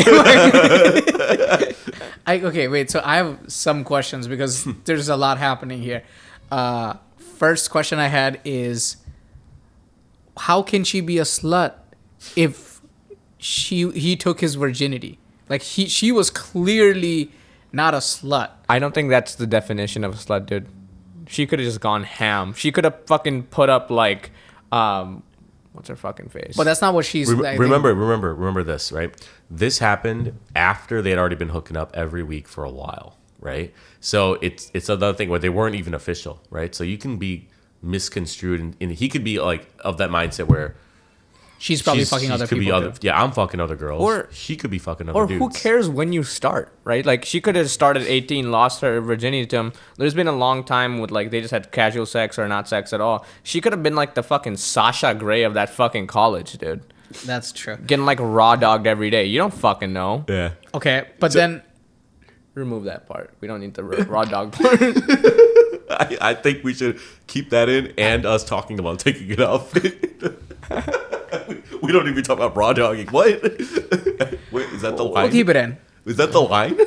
Okay, wait. So I have some questions because there's a lot happening here. First question I had is, how can she be a slut if he took his virginity? Like she was clearly not a slut. I don't think that's the definition of a slut, dude. She could have just gone ham. She could have fucking put up like, what's her fucking face? But that's not what she's. I think- Remember this, right? This happened after they had already been hooking up every week for a while, right? So it's another thing where they weren't even official, right? So you can be misconstrued, and he could be like of that mindset where she's probably fucking other could people. be other, yeah, I'm fucking other girls, Or- she could be fucking other Or dudes. who cares when you start, right? Like, she could have started at 18, lost her virginity to him. There's been a long time with, like, they just had casual sex or not sex at all. She could have been, like, the fucking Sasha Grey of that fucking college, dude. That's true. Getting, like, raw dogged every day. You don't fucking know. Yeah. Okay, but then Remove that part. We don't need the raw dog part. I think we should keep that in and us talking about taking it off. We don't even talk about raw dogging. What? Wait, is that the line? we'll keep it in. Is that the line?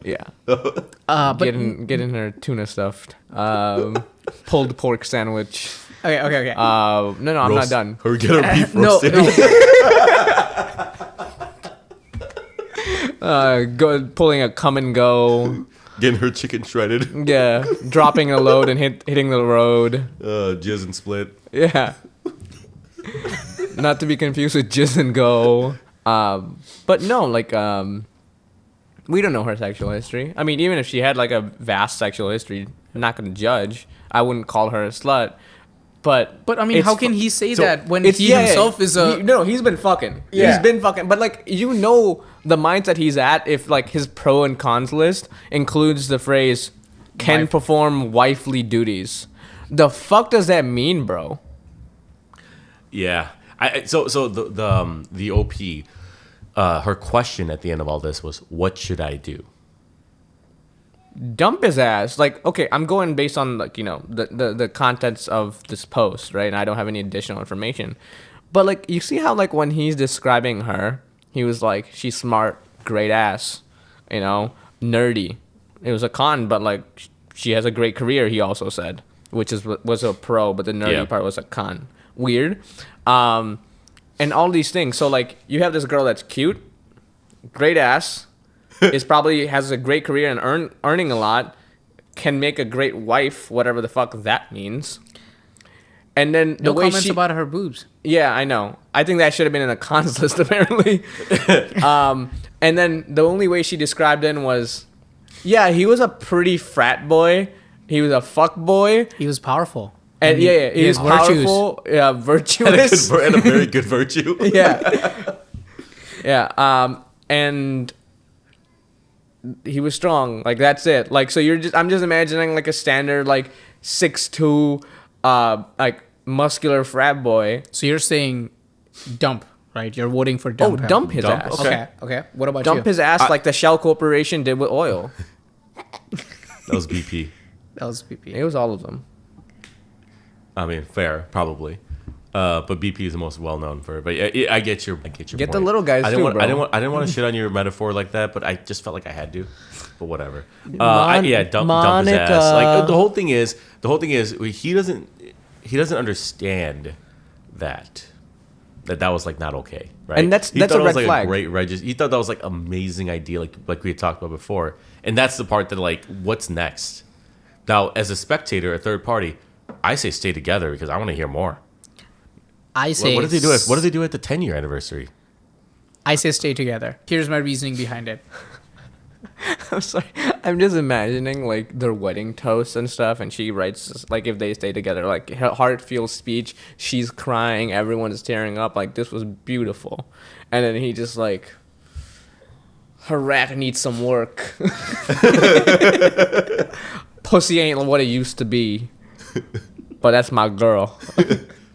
Yeah. But Get in her tuna stuffed. Pulled pork sandwich. okay. No, I'm not done. Or get her beef No, roasted. Pulling a come and go. Getting her chicken shredded. Yeah. Dropping a load and hitting the road. Jizz and split. Yeah. Not to be confused with Jizz and Go. But no, like, we don't know her sexual history. I mean, even if she had, like, a vast sexual history, I'm not going to judge. I wouldn't call her a slut. But I mean, it's how can he say that when it's- he yeah, himself is a? No, he's been fucking. Yeah. He's been fucking. But, like, you know the mindset he's at if, like, his pro and cons list includes the phrase, can Wife. perform wifely duties. The fuck does that mean, bro? Yeah. So the OP, her question at the end of all this was, what should I do? Dump his ass. Like, okay, I'm going based on, like, you know, the contents of this post, right? And I don't have any additional information. But, like, you see how, like, when he's describing her, he was like, she's smart, great ass, you know, nerdy. It was a con, but, like, she has a great career, he also said, which was a pro, but the nerdy part was a con. Weird. And all these things. So, like, you have this girl that's cute, great ass, is probably has a great career and earning a lot, can make a great wife, whatever the fuck that means. And then the No way comments she, about her boobs. yeah, I know. I think that should have been in a cons list apparently. And then the only way she described it was, yeah, he was a pretty frat boy. He was a fuck boy. He was powerful. And yeah, he was has virtues. powerful, yeah, And virtuous. a very good virtue. Yeah. Yeah. And he was strong. Like, that's it. Like, so I'm just imagining like a standard, like 6'2", like muscular frat boy. So you're saying dump, right? You're voting for dump. him. Dump his Dump, ass. Okay. What about Dump you? his ass like the Shell Corporation did with oil. That was BP. That was PP. It was all of them. I mean, fair, probably. But BP is the most well known for it. But I get your Get point. the little guys I too, didn't want, bro. I didn't want to shit on your metaphor like that, but I just felt like I had to. But whatever. Dump his ass. Like the whole thing is he doesn't understand that was like not okay, right? And that's he thought a it was red like flag. a great register. He thought that was like amazing idea, like we had talked about before. And that's the part that like, what's next? Now, as a spectator, a third party, I say stay together because I want to hear more. I say What do they do? What do they do at the 10-year anniversary? I say stay together. Here's my reasoning behind it. I'm sorry. I'm just imagining like their wedding toast and stuff, and she writes like if they stay together, like her heartfelt speech. She's crying, everyone is tearing up. Like this was beautiful, and then he just like, her rat needs some work. Pussy ain't what it used to be, but that's my girl.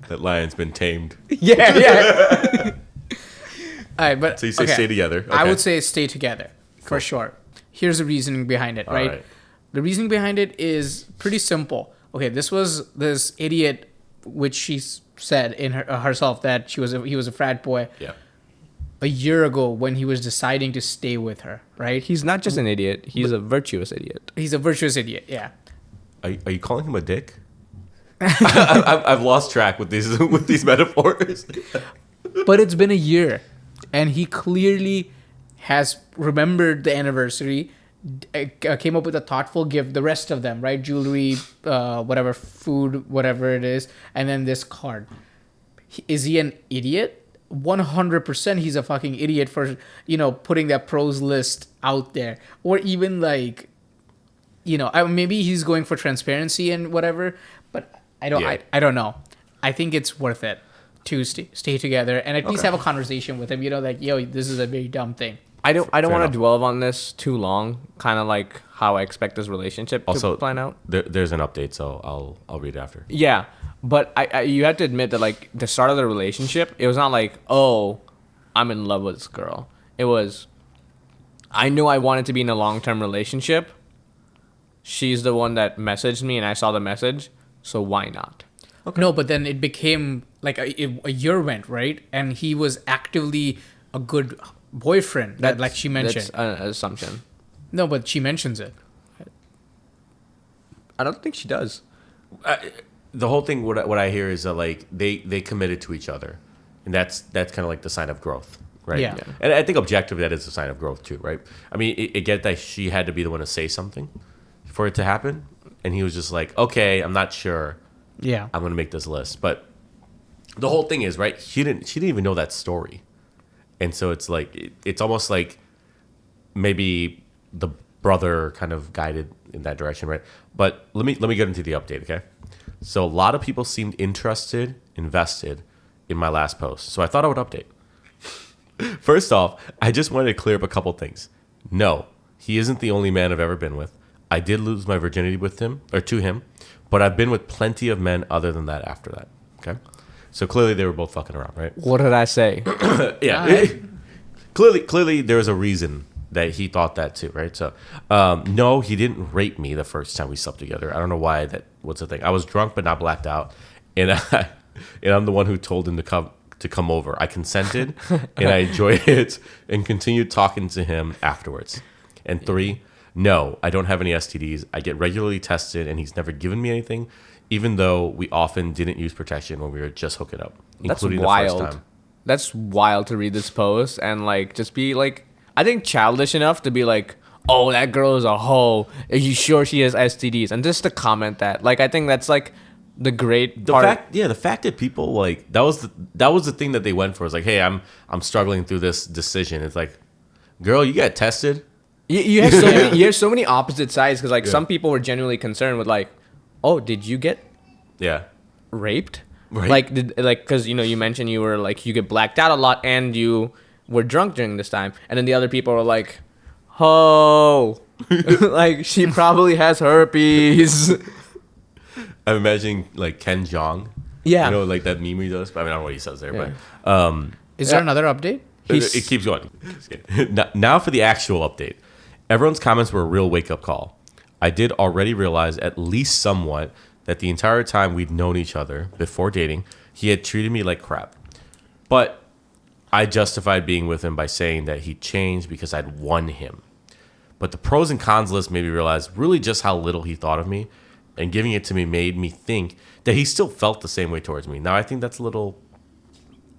That lion's been tamed. Yeah. All right, but So you say stay together. I Okay. would say stay together for sure. Here's the reasoning behind it, All right? right. The reasoning behind it is pretty simple. Okay, this was this idiot, which she said in herself that he was a frat boy Yeah. a year ago when he was deciding to stay with her, right? He's not just an idiot; he's a virtuous idiot. He's a virtuous idiot, yeah. Are you calling him a dick? I've lost track with these metaphors. But it's been a year, and he clearly has remembered the anniversary, came up with a thoughtful gift, the rest of them, right? Jewelry, whatever, food, whatever it is, and then this card. Is he an idiot? 100% he's a fucking idiot for, putting that pros list out there. Or even like, maybe he's going for transparency and whatever, but I don't know. I think it's worth it to stay together and at least have a conversation with him, like, yo, this is a very dumb thing. I don't want enough. to dwell on this too long. Kind of like how I expect this relationship Also, to plan out. there's an update, so I'll read it after. Yeah, but I you have to admit that like the start of the relationship, it was not like, oh, I'm in love with this girl. It was, I knew I wanted to be in a long-term relationship. She's the one that messaged me, and I saw the message, so why not? No, but then it became like a year went, right? And he was actively a good boyfriend, like she mentioned. That's an assumption. No, but she mentions it. I don't think she does. The whole thing, what I hear is that like they committed to each other, and that's kind of like the sign of growth, right? Yeah. And I think objectively that is a sign of growth too, right? I mean, it get that she had to be the one to say something for it to happen, and he was just like, okay, I'm not sure. Yeah. I'm gonna make this list, but the whole thing is right. She didn't even know that story, and so it's like it's almost like maybe the brother kind of guided in that direction, right? But let me get into the update, okay? So a lot of people seemed invested in my last post, so I thought I would update. First off, I just wanted to clear up a couple things. No, he isn't the only man I've ever been with. I did lose my virginity to him, but I've been with plenty of men other than that after that. Okay, so clearly they were both fucking around, right? What did I say? Yeah, clearly there was a reason that he thought that too, right? So, no, he didn't rape me the first time we slept together. I don't know why that. What's the thing? I was drunk but not blacked out, and I'm the one who told him to come over. I consented, and I enjoyed it, and continued talking to him afterwards. And 3. No, I don't have any STDs. I get regularly tested, and he's never given me anything, even though we often didn't use protection when we were just hooking up, That's including wild. the first time. That's wild to read this post and like just be like, I think childish enough to be like, oh, that girl is a hoe. Are you sure she has STDs? And just to comment that, like, I think that's like the great part. The fact that people like that was the thing that they went for. It's like, hey, I'm struggling through this decision. It's like, girl, you got tested. You have so many, you have so many opposite sides because like some people were genuinely concerned with like, oh, did you get raped? Right. Like because you mentioned you were like you get blacked out a lot and you were drunk during this time, and then the other people were like, oh, like she probably has herpes. I'm imagining like Ken Jeong. Yeah. You know, like that meme he does. I mean, I don't know what he says there, Yeah. but Is there another update? it keeps going. Now for the actual update. Everyone's comments were a real wake-up call. I did already realize, at least somewhat, that the entire time we'd known each other before dating, He had treated me like crap. But I justified being with him by saying that he changed because I'd won him. But the pros and cons list made me realize really just how little he thought of me, and giving it to me made me think that he still felt the same way towards me. Now, I think that's a little,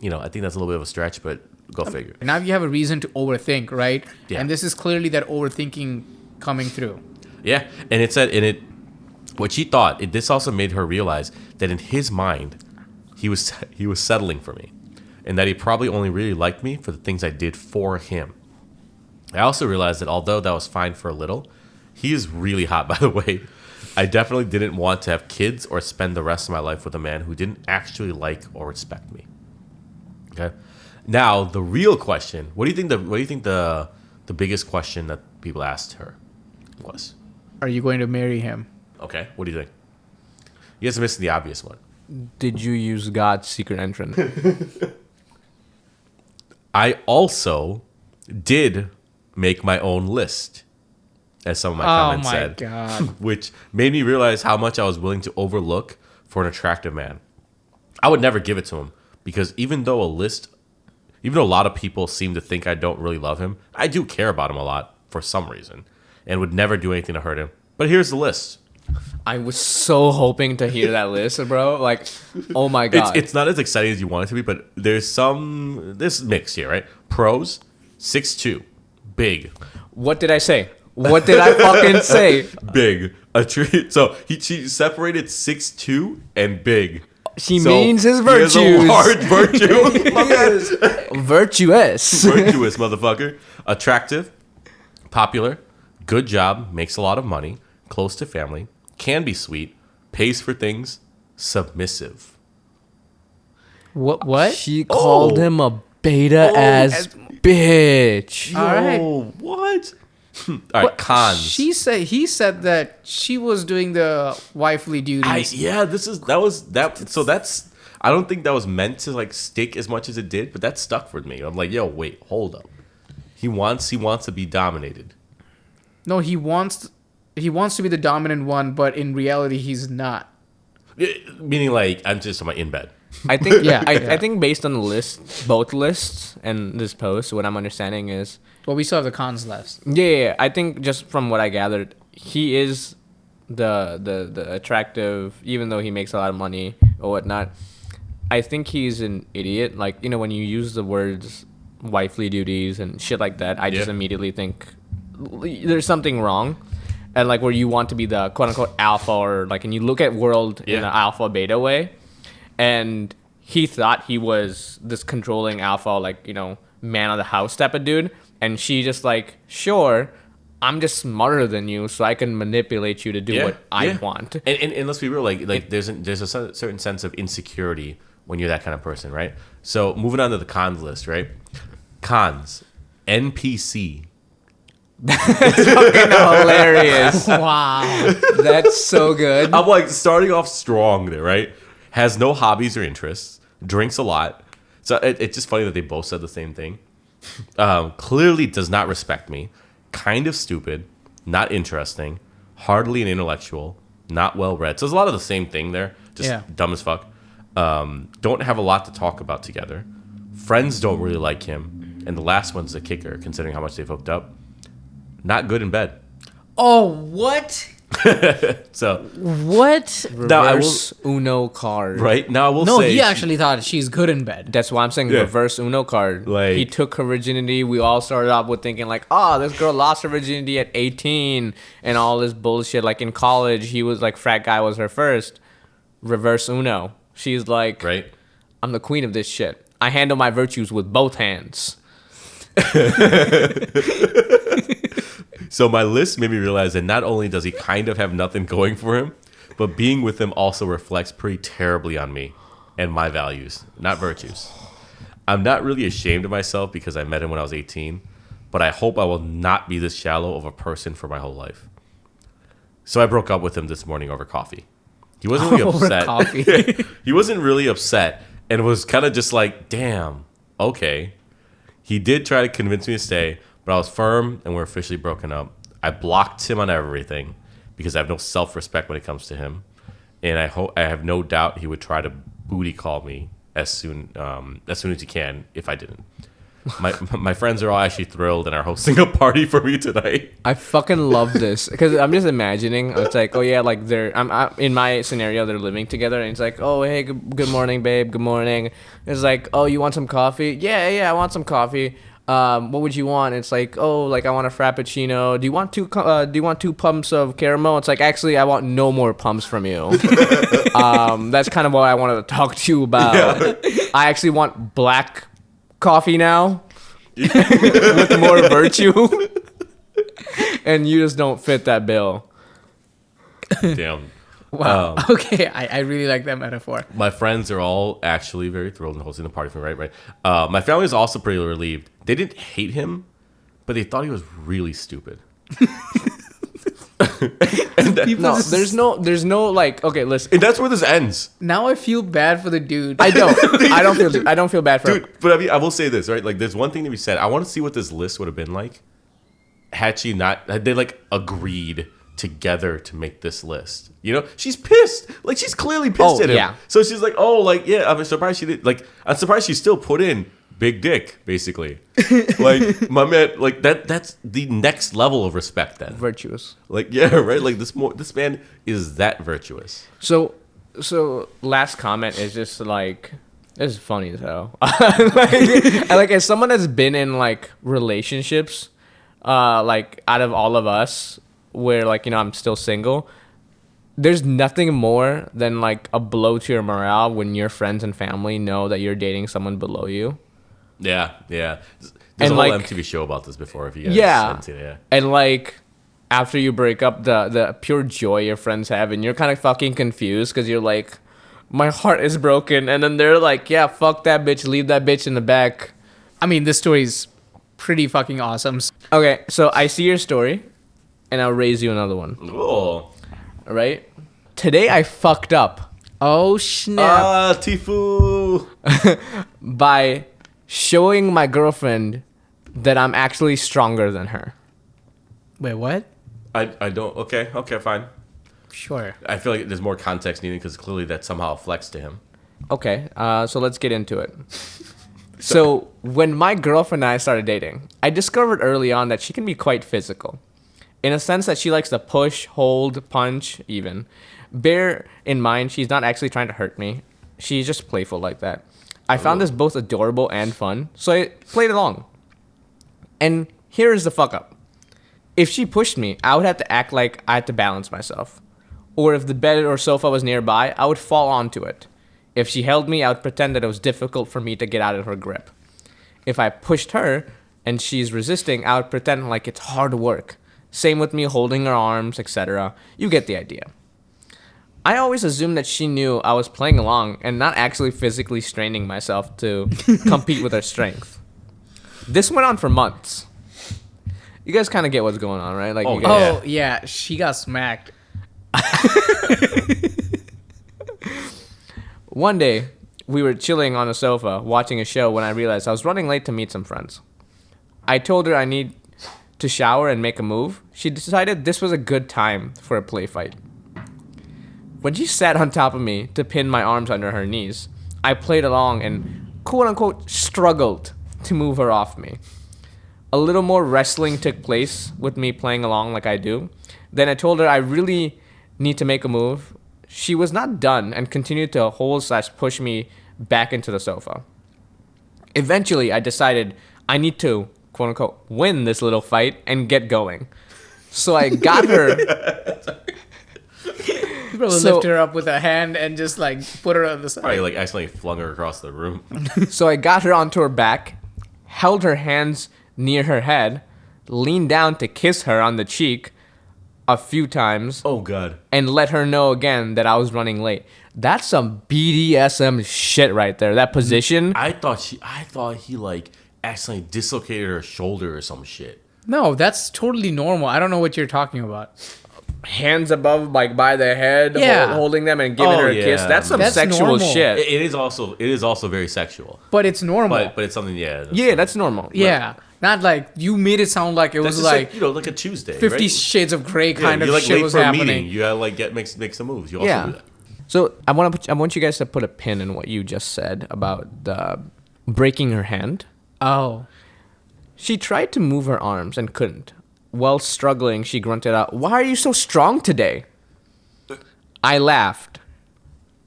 I think that's a little bit of a stretch, but go figure. Now you have a reason to overthink, right? Yeah. And this is clearly that overthinking coming through. Yeah, and it said, what she thought, this also made her realize that in his mind, he was settling for me, and that he probably only really liked me for the things I did for him. I also realized that although that was fine for a little, he is really hot, by the way. I definitely didn't want to have kids or spend the rest of my life with a man who didn't actually like or respect me. Okay. Now the real question: what do you think the biggest question that people asked her was? Are you going to marry him? Okay. What do you think? You guys are missing the obvious one. Did you use God's secret entrance? I also did make my own list, as some of my comments said. Oh my God. Which made me realize how much I was willing to overlook for an attractive man. I would never give it to him because even though a lot of people seem to think I don't really love him, I do care about him a lot for some reason and would never do anything to hurt him. But here's the list. I was so hoping to hear that list, bro. Like, oh my God. It's not as exciting as you want it to be, but there's this mix here, right? Pros, 6'2", big. What did I say? What did I fucking say? Big. So she separated 6'2" and big. She means his virtues. He has a large virtue. My man. Virtuous. Virtuous, motherfucker. Attractive, popular, good job, makes a lot of money, close to family, can be sweet, pays for things, submissive. What? She called him a beta ass bitch. All right. What? All right, cons. He said that she was doing the wifely duties. I don't think that was meant to like stick as much as it did, but that stuck with me. I'm like, yo, wait, hold up. He wants to be dominated. No, he wants to be the dominant one, but in reality, he's not. Meaning, like, I'm just in bed. I think Yeah. I think based on the list, both lists and this post, what I'm understanding is Well, we still have the cons left. yeah. I think just from what I gathered, he is the attractive, even though he makes a lot of money or whatnot. I think he's an idiot. Like, when you use the words wifely duties and shit like that, I just immediately think there's something wrong. And like where you want to be the quote unquote alpha, or like, and you look at world in an alpha beta way, and he thought he was this controlling alpha, like, man of the house type of dude. And she just like, sure, I'm just smarter than you, so I can manipulate you to do what I want. And let's be real, like there's a certain sense of insecurity when you're that kind of person, right? So moving on to the cons list, right? Cons, NPC. It's fucking hilarious. Wow. That's so good. I'm like starting off strong there, right? Has no hobbies or interests, drinks a lot. So it's just funny that they both said the same thing. Clearly does not respect me. Kind of stupid, not interesting, hardly an intellectual, not well read. So there's a lot of the same thing there. Just dumb as fuck. Don't have a lot to talk about together. Friends don't really like him. And the last one's the kicker, considering how much they've hooked up. Not good in bed. Oh, what? So What? now I will, Reverse Uno card. right now I will No, say he actually thought she's good in bed. That's why I'm saying reverse Uno card. Like- he took her virginity. We all started off with thinking like, oh, this girl lost her virginity at 18 and all this bullshit. Like in college, he was like, frat guy was her first. Reverse Uno. She's like, right. I'm the queen of this shit. I handle my virtues with both hands. So my list made me realize that not only does he kind of have nothing going for him, but being with him also reflects pretty terribly on me and my values, not virtues. I'm not really ashamed of myself because I met him when I was 18, but I hope I will not be this shallow of a person for my whole life. So I broke up with him this morning over coffee. He wasn't really Over upset. coffee. He wasn't really upset and was kind of just like, damn, okay. He did try to convince me to stay, but I was firm and we're officially broken up. I blocked him on everything because I have no self-respect when it comes to him. And I have no doubt he would try to booty call me as soon as you can if I didn't. My friends are all actually thrilled and are hosting a party for me tonight. I fucking love this because I'm just imagining it's like, oh yeah, like I'm in my scenario, they're living together, and it's like, oh hey, good morning, babe, good morning. It's like, oh, you want some coffee? Yeah, I want some coffee. What would you want? It's like, oh, like I want a frappuccino. Do you want two pumps of caramel? It's like, actually, I want no more pumps from you. That's kind of what I wanted to talk to you about. Yeah. I actually want black coffee now with more virtue, and you just don't fit that bill. Damn. Wow. Okay, I really like that metaphor. My friends are all actually very thrilled and hosting the party for me, right? My family is also pretty relieved. They didn't hate him, but they thought he was really stupid. There's no like, okay, listen. And that's where this ends. Now I feel bad for the dude. I don't feel bad for him. Dude, but I mean, I will say this, right? Like, there's one thing to be said. I want to see what this list would have been like had they like agreed together to make this list. You know, she's pissed. Like, she's clearly pissed at him. Yeah. So she's like, oh, like, yeah, I'm surprised she did. Like, I'm surprised she still put in big dick, basically. Like, my man, like, that's the next level of respect then. Virtuous. Like, yeah, right? Like, this man is that virtuous. So last comment is just like, this is funny as hell. like as someone that's been in like relationships, like out of all of us, where like, you know, I'm still single, there's nothing more than like a blow to your morale when your friends and family know that you're dating someone below you. Yeah. There's a whole like, MTV show about this before, if you guys haven't seen it. Yeah. And like, after you break up, the pure joy your friends have, and you're kind of fucking confused because you're like, my heart is broken, and then they're like, yeah, fuck that bitch, leave that bitch in the back. I mean, this story's pretty fucking awesome. Okay, so I see your story, and I'll raise you another one. Oh. All right? Today I fucked up. Oh, snap. TIFU. By showing my girlfriend that I'm actually stronger than her. Wait, what? I don't. Okay, fine. Sure. I feel like there's more context needed because clearly that somehow flexed to him. Okay, so let's get into it. So when my girlfriend and I started dating, I discovered early on that she can be quite physical. In a sense that she likes to push, hold, punch, even. Bear in mind, she's not actually trying to hurt me. She's just playful like that. I found this both adorable and fun, so I played along. And here's the fuck up. If she pushed me, I would have to act like I had to balance myself. Or if the bed or sofa was nearby, I would fall onto it. If she held me, I would pretend that it was difficult for me to get out of her grip. If I pushed her and she's resisting, I would pretend like it's hard work. Same with me holding her arms, etc. You get the idea. I always assumed that she knew I was playing along and not actually physically straining myself to compete with her strength. This went on for months. You guys kind of get what's going on, right? Like, you guys, yeah, she got smacked. One day, we were chilling on a sofa watching a show when I realized I was running late to meet some friends. I told her I need to shower and make a move. She decided this was a good time for a play fight. When she sat on top of me to pin my arms under her knees, I played along and quote-unquote struggled to move her off me. A little more wrestling took place with me playing along like I do. Then I told her I really need to make a move. She was not done and continued to hold/push me back into the sofa. Eventually, I decided I need to, quote-unquote, win this little fight and get going. So I got her... You probably lift her up with a hand and just like put her on the side. Probably like accidentally flung her across the room. So I got her onto her back, held her hands near her head, leaned down to kiss her on the cheek a few times. Oh, God. And let her know again that I was running late. That's some BDSM shit right there. That position. I thought he like accidentally dislocated her shoulder or some shit. No, that's totally normal. I don't know what you're talking about. Hands above, like by the head, yeah. holding them and giving her a kiss. That's some sexual normal. shit. It is also very sexual. But it's normal. But it's something, yeah. That's normal. Yeah. Not like you made it sound like it was like like a Tuesday, 50 right? Shades of Grey kind of like shit was happening. Meeting. You gotta like make some moves. You also do that. So I want you guys to put a pin in what you just said about the breaking her hand. Oh. She tried to move her arms and couldn't. While struggling, she grunted out, "Why are you so strong today?" I laughed.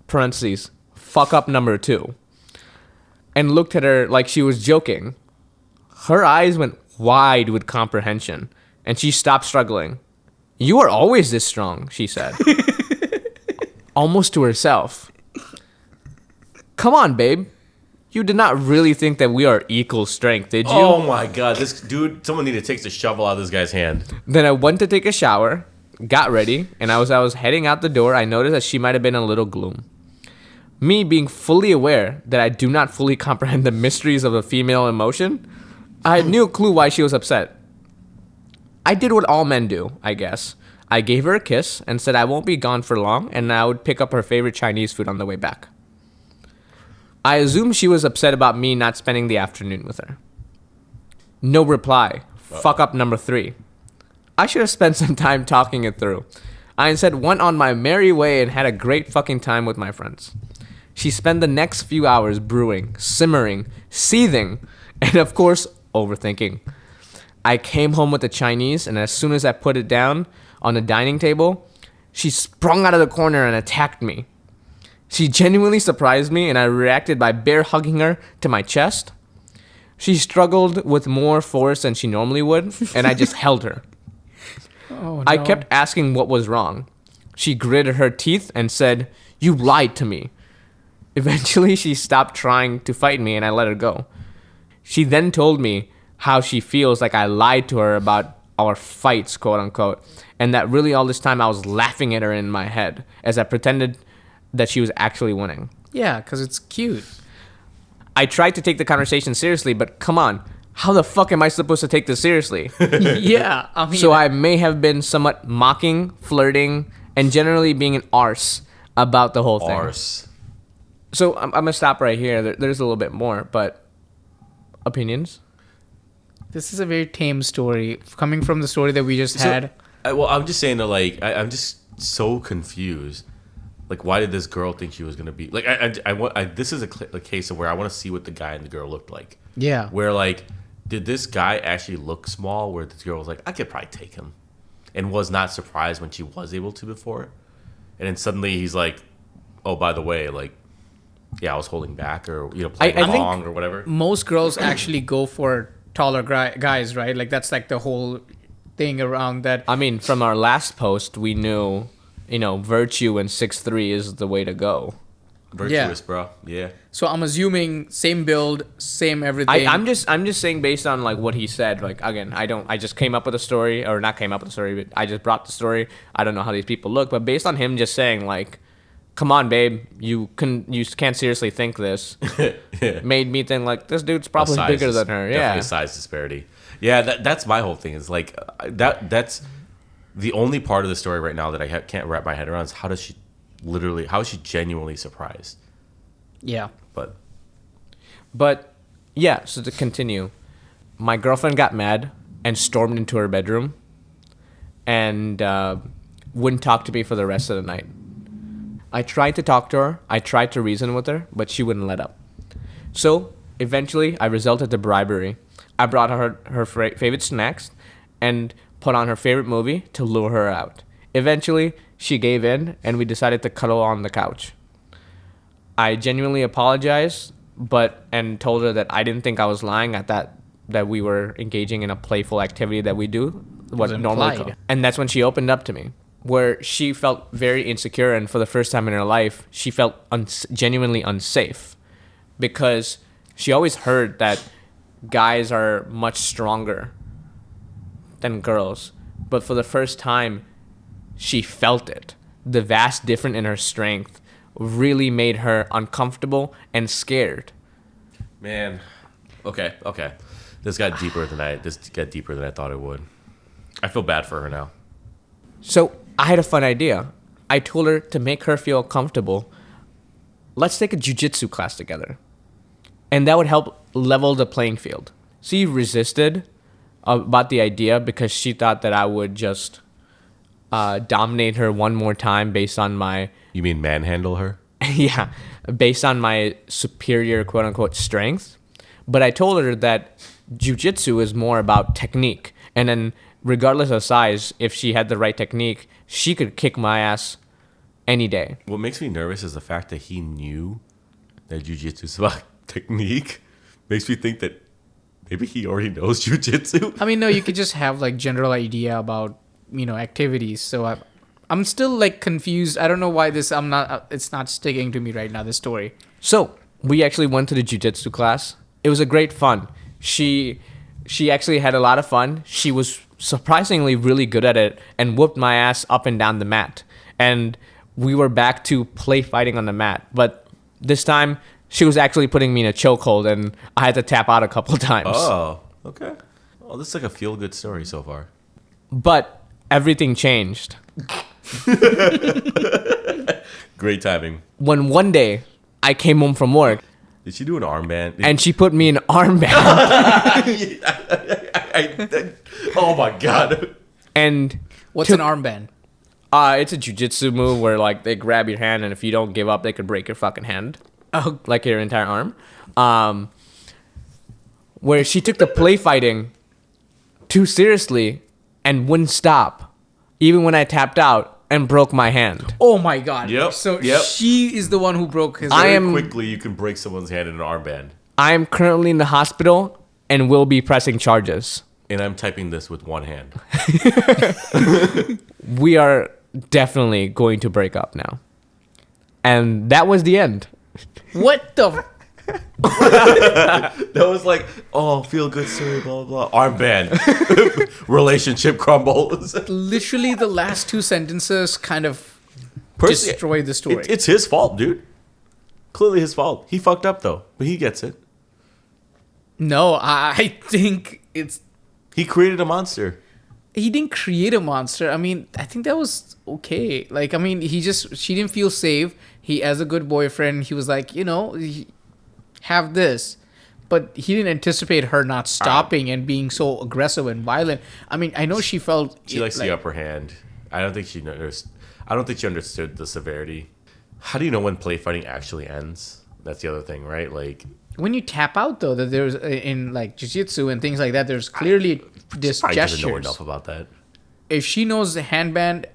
Parentheses. Fuck up number 2. And looked at her like she was joking. Her eyes went wide with comprehension, and she stopped struggling. "You are always this strong," she said. Almost to herself. "Come on, babe. You did not really think that we are equal strength, did you?" Oh my god, this dude! Someone need to take the shovel out of this guy's hand. Then I went to take a shower, got ready, and as I was heading out the door, I noticed that she might have been a little gloom. Me being fully aware that I do not fully comprehend the mysteries of a female emotion, I had no clue why she was upset. I did what all men do, I guess. I gave her a kiss and said I won't be gone for long and I would pick up her favorite Chinese food on the way back. I assumed she was upset about me not spending the afternoon with her. No reply. Fuck up number 3. I should have spent some time talking it through. I instead went on my merry way and had a great fucking time with my friends. She spent the next few hours brewing, simmering, seething, and of course, overthinking. I came home with the Chinese, and as soon as I put it down on the dining table, she sprung out of the corner and attacked me. She genuinely surprised me, and I reacted by bear hugging her to my chest. She struggled with more force than she normally would, and I just held her. Oh, no. I kept asking what was wrong. She gritted her teeth and said, "You lied to me." Eventually, she stopped trying to fight me, and I let her go. She then told me how she feels like I lied to her about our fights, quote unquote, and that really all this time I was laughing at her in my head as I pretended that she was actually winning. Yeah, because it's cute. I tried to take the conversation seriously, but come on, how the fuck am I supposed to take this seriously? Yeah. I mean, So I may have been somewhat mocking, flirting, and generally being an arse about the whole thing. Arse. So I'm going to stop right here. There's a little bit more, but opinions? this is a very tame story coming from the story that we just had. I'm just saying that, like, I'm just so confused. Like, why did this girl think she was gonna be like? This is a case of where I want to see what the guy and the girl looked like. Yeah. Where, like, did this guy actually look small? Where this girl was like, I could probably take him, and was not surprised when she was able to before, and then suddenly he's like, oh, by the way, like, yeah, I was holding back, or playing along or whatever. Most girls actually go for taller guys, right? Like that's like the whole thing around that. I mean, from our last post, we knew, virtue and 6'3" is the way to go. Virtuous, bro. Yeah. So I'm assuming same build, same everything. I'm just saying based on like what he said. Like again, I just came up with a story, or not came up with a story, but I just brought the story. I don't know how these people look, but based on him just saying like, come on, babe, you can't seriously think this. Yeah. Made me think like this dude's probably bigger than her. Definitely Yeah. a size disparity. Yeah, that's my whole thing. Is like that's the only part of the story right now that I can't wrap my head around is how is she genuinely surprised? Yeah. But yeah, so to continue, my girlfriend got mad and stormed into her bedroom and wouldn't talk to me for the rest of the night. I tried to talk to her. I tried to reason with her, but she wouldn't let up. So eventually, I resorted to bribery. I brought her favorite snacks and put on her favorite movie to lure her out. Eventually, she gave in, and we decided to cuddle on the couch. I genuinely apologized, and told her that I didn't think I was lying at that we were engaging in a playful activity that we do, what normally. implied. And that's when she opened up to me, where she felt very insecure, and for the first time in her life, she felt genuinely unsafe, because she always heard that guys are much stronger than girls, but for the first time, she felt it. The vast difference in her strength really made her uncomfortable and scared. Man, okay. This got deeper than I thought it would. I feel bad for her now. So I had a fun idea. I told her to make her feel comfortable, let's take a jiu-jitsu class together. And that would help level the playing field. She resisted about the idea because she thought that I would just dominate her one more time based on my You mean manhandle her? Yeah, based on my superior quote unquote strength. But I told her that jiu-jitsu is more about technique. And then regardless of size, if she had the right technique, she could kick my ass any day. What makes me nervous is the fact that he knew that jiu-jitsu is about technique. Makes me think that maybe he already knows jiu-jitsu. I mean, no, you could just have like general idea about, activities. So I'm still like confused. I don't know why it's not sticking to me right now, this story. So we actually went to the jiu-jitsu class. It was a great fun. She actually had a lot of fun. She was surprisingly really good at it and whooped my ass up and down the mat. And we were back to play fighting on the mat. But this time, she was actually putting me in a chokehold, and I had to tap out a couple times. Oh, okay. Well, this is like a feel-good story so far. But everything changed. Great timing. When one day, I came home from work. Did she do an armband? And she put me in an armband. Oh my god. And What's an armband? it's a jiu-jitsu move where like they grab your hand, and if you don't give up, they could break your fucking hand. Oh, Like your entire arm. Where she took the play fighting too seriously and wouldn't stop, even when I tapped out, and broke my hand. oh my God. Yep, So yep. she is the one who broke his. I Very am- quickly you can break someone's hand in an armband. I am currently in the hospital and will be pressing charges. And I'm typing this with one hand. We are definitely going to break up now. And that was the end. What the? That was like, oh, feel good story, blah, blah, blah. Armband. Relationship crumbles. Literally, the last two sentences kind of Personally, destroy the story. It's his fault, dude. Clearly his fault. He fucked up, though. But he gets it. No, I think it's. He created a monster. He didn't create a monster. I mean, I think that was okay. Like, I mean, she didn't feel safe. He, as a good boyfriend, he was like, have this. But he didn't anticipate her not stopping and being so aggressive and violent. I mean, I know she felt. She likes the upper hand. I don't think she understood the severity. How do you know when play fighting actually ends? That's the other thing, right? Like, When you tap out, though, that there's in like jiu-jitsu and things like that, there's clearly this probably doesn't know gestures. enough about that. If she knows the handband,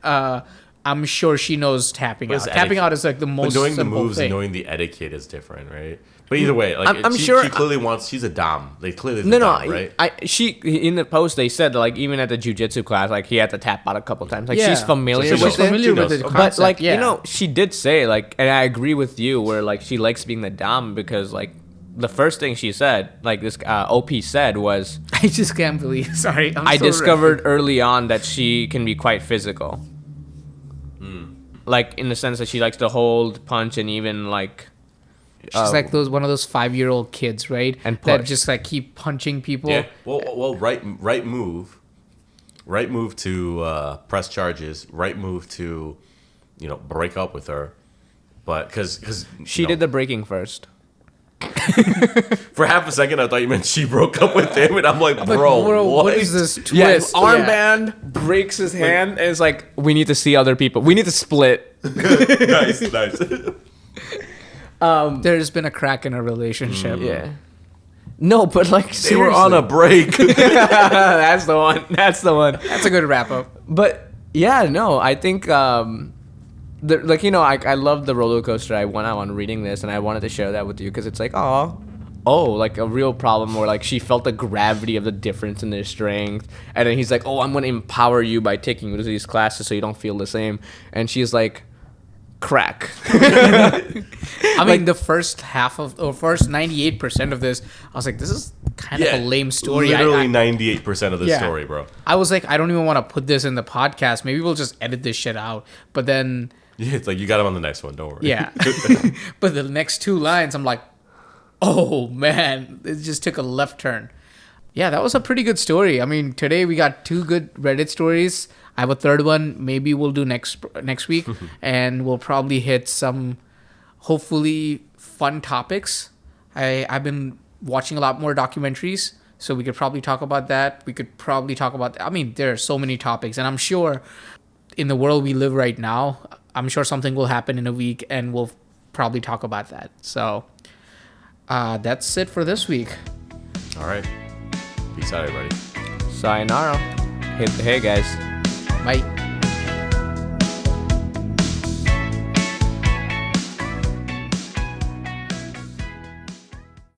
I'm sure she knows tapping But out. it's Tapping etiquette. out is like the most But knowing the simple moves thing. and knowing the etiquette is different, right? But either way, like I'm she, sure- she clearly wants. She's a dom. Like clearly, No, dom, right? she in the post they said like even at the jiu-jitsu class like he had to tap out a couple times. Like Yeah. she's familiar So she with knows. it. familiar She with knows. the But, concept. But like yeah. she did say like, and I agree with you where like she likes being the dom because like the first thing she said like this OP said was I just can't believe. Sorry, I discovered early on that she can be quite physical. Like in the sense that she likes to hold, punch, and even like she's like one of those 5-year-old kids, right? And that push. just like keep punching people. Yeah. Well, right move to press charges. Right move to, break up with her. But because she did the breaking first. for half a second, I thought you meant she broke up with him, and I'm like, bro, what is this twist? Yeah, his armband breaks his hand, and it's like we need to see other people. We need to split. nice. There's been a crack in a relationship. Yeah. No, but like They were on a break. That's the one. That's the one. That's a good wrap up. But yeah, no, I think I love the roller coaster I went on reading this, and I wanted to share that with you because it's like, oh, like a real problem where like she felt the gravity of the difference in their strength, and then he's like, oh, I'm gonna empower you by taking you to these classes so you don't feel the same, and she's like, crack. I mean, the first 98% of this, I was like, this is kind of a lame story. Literally 98% of the story, bro. I was like, I don't even want to put this in the podcast. Maybe we'll just edit this shit out. But then, Yeah, it's like you got him on the next one. Don't worry. yeah. But the next two lines, I'm like, oh man, it just took a left turn. Yeah, that was a pretty good story. I mean, today we got 2 good Reddit stories. I have a third one. Maybe we'll do next week, and we'll probably hit some hopefully fun topics. I've been watching a lot more documentaries, so we could probably talk about that. We could probably talk about. I mean, there are so many topics, and I'm sure in the world we live right now, I'm sure something will happen in a week, and we'll probably talk about that. So that's it for this week. All right. Peace out, everybody. Sayonara. Hey guys. Bye.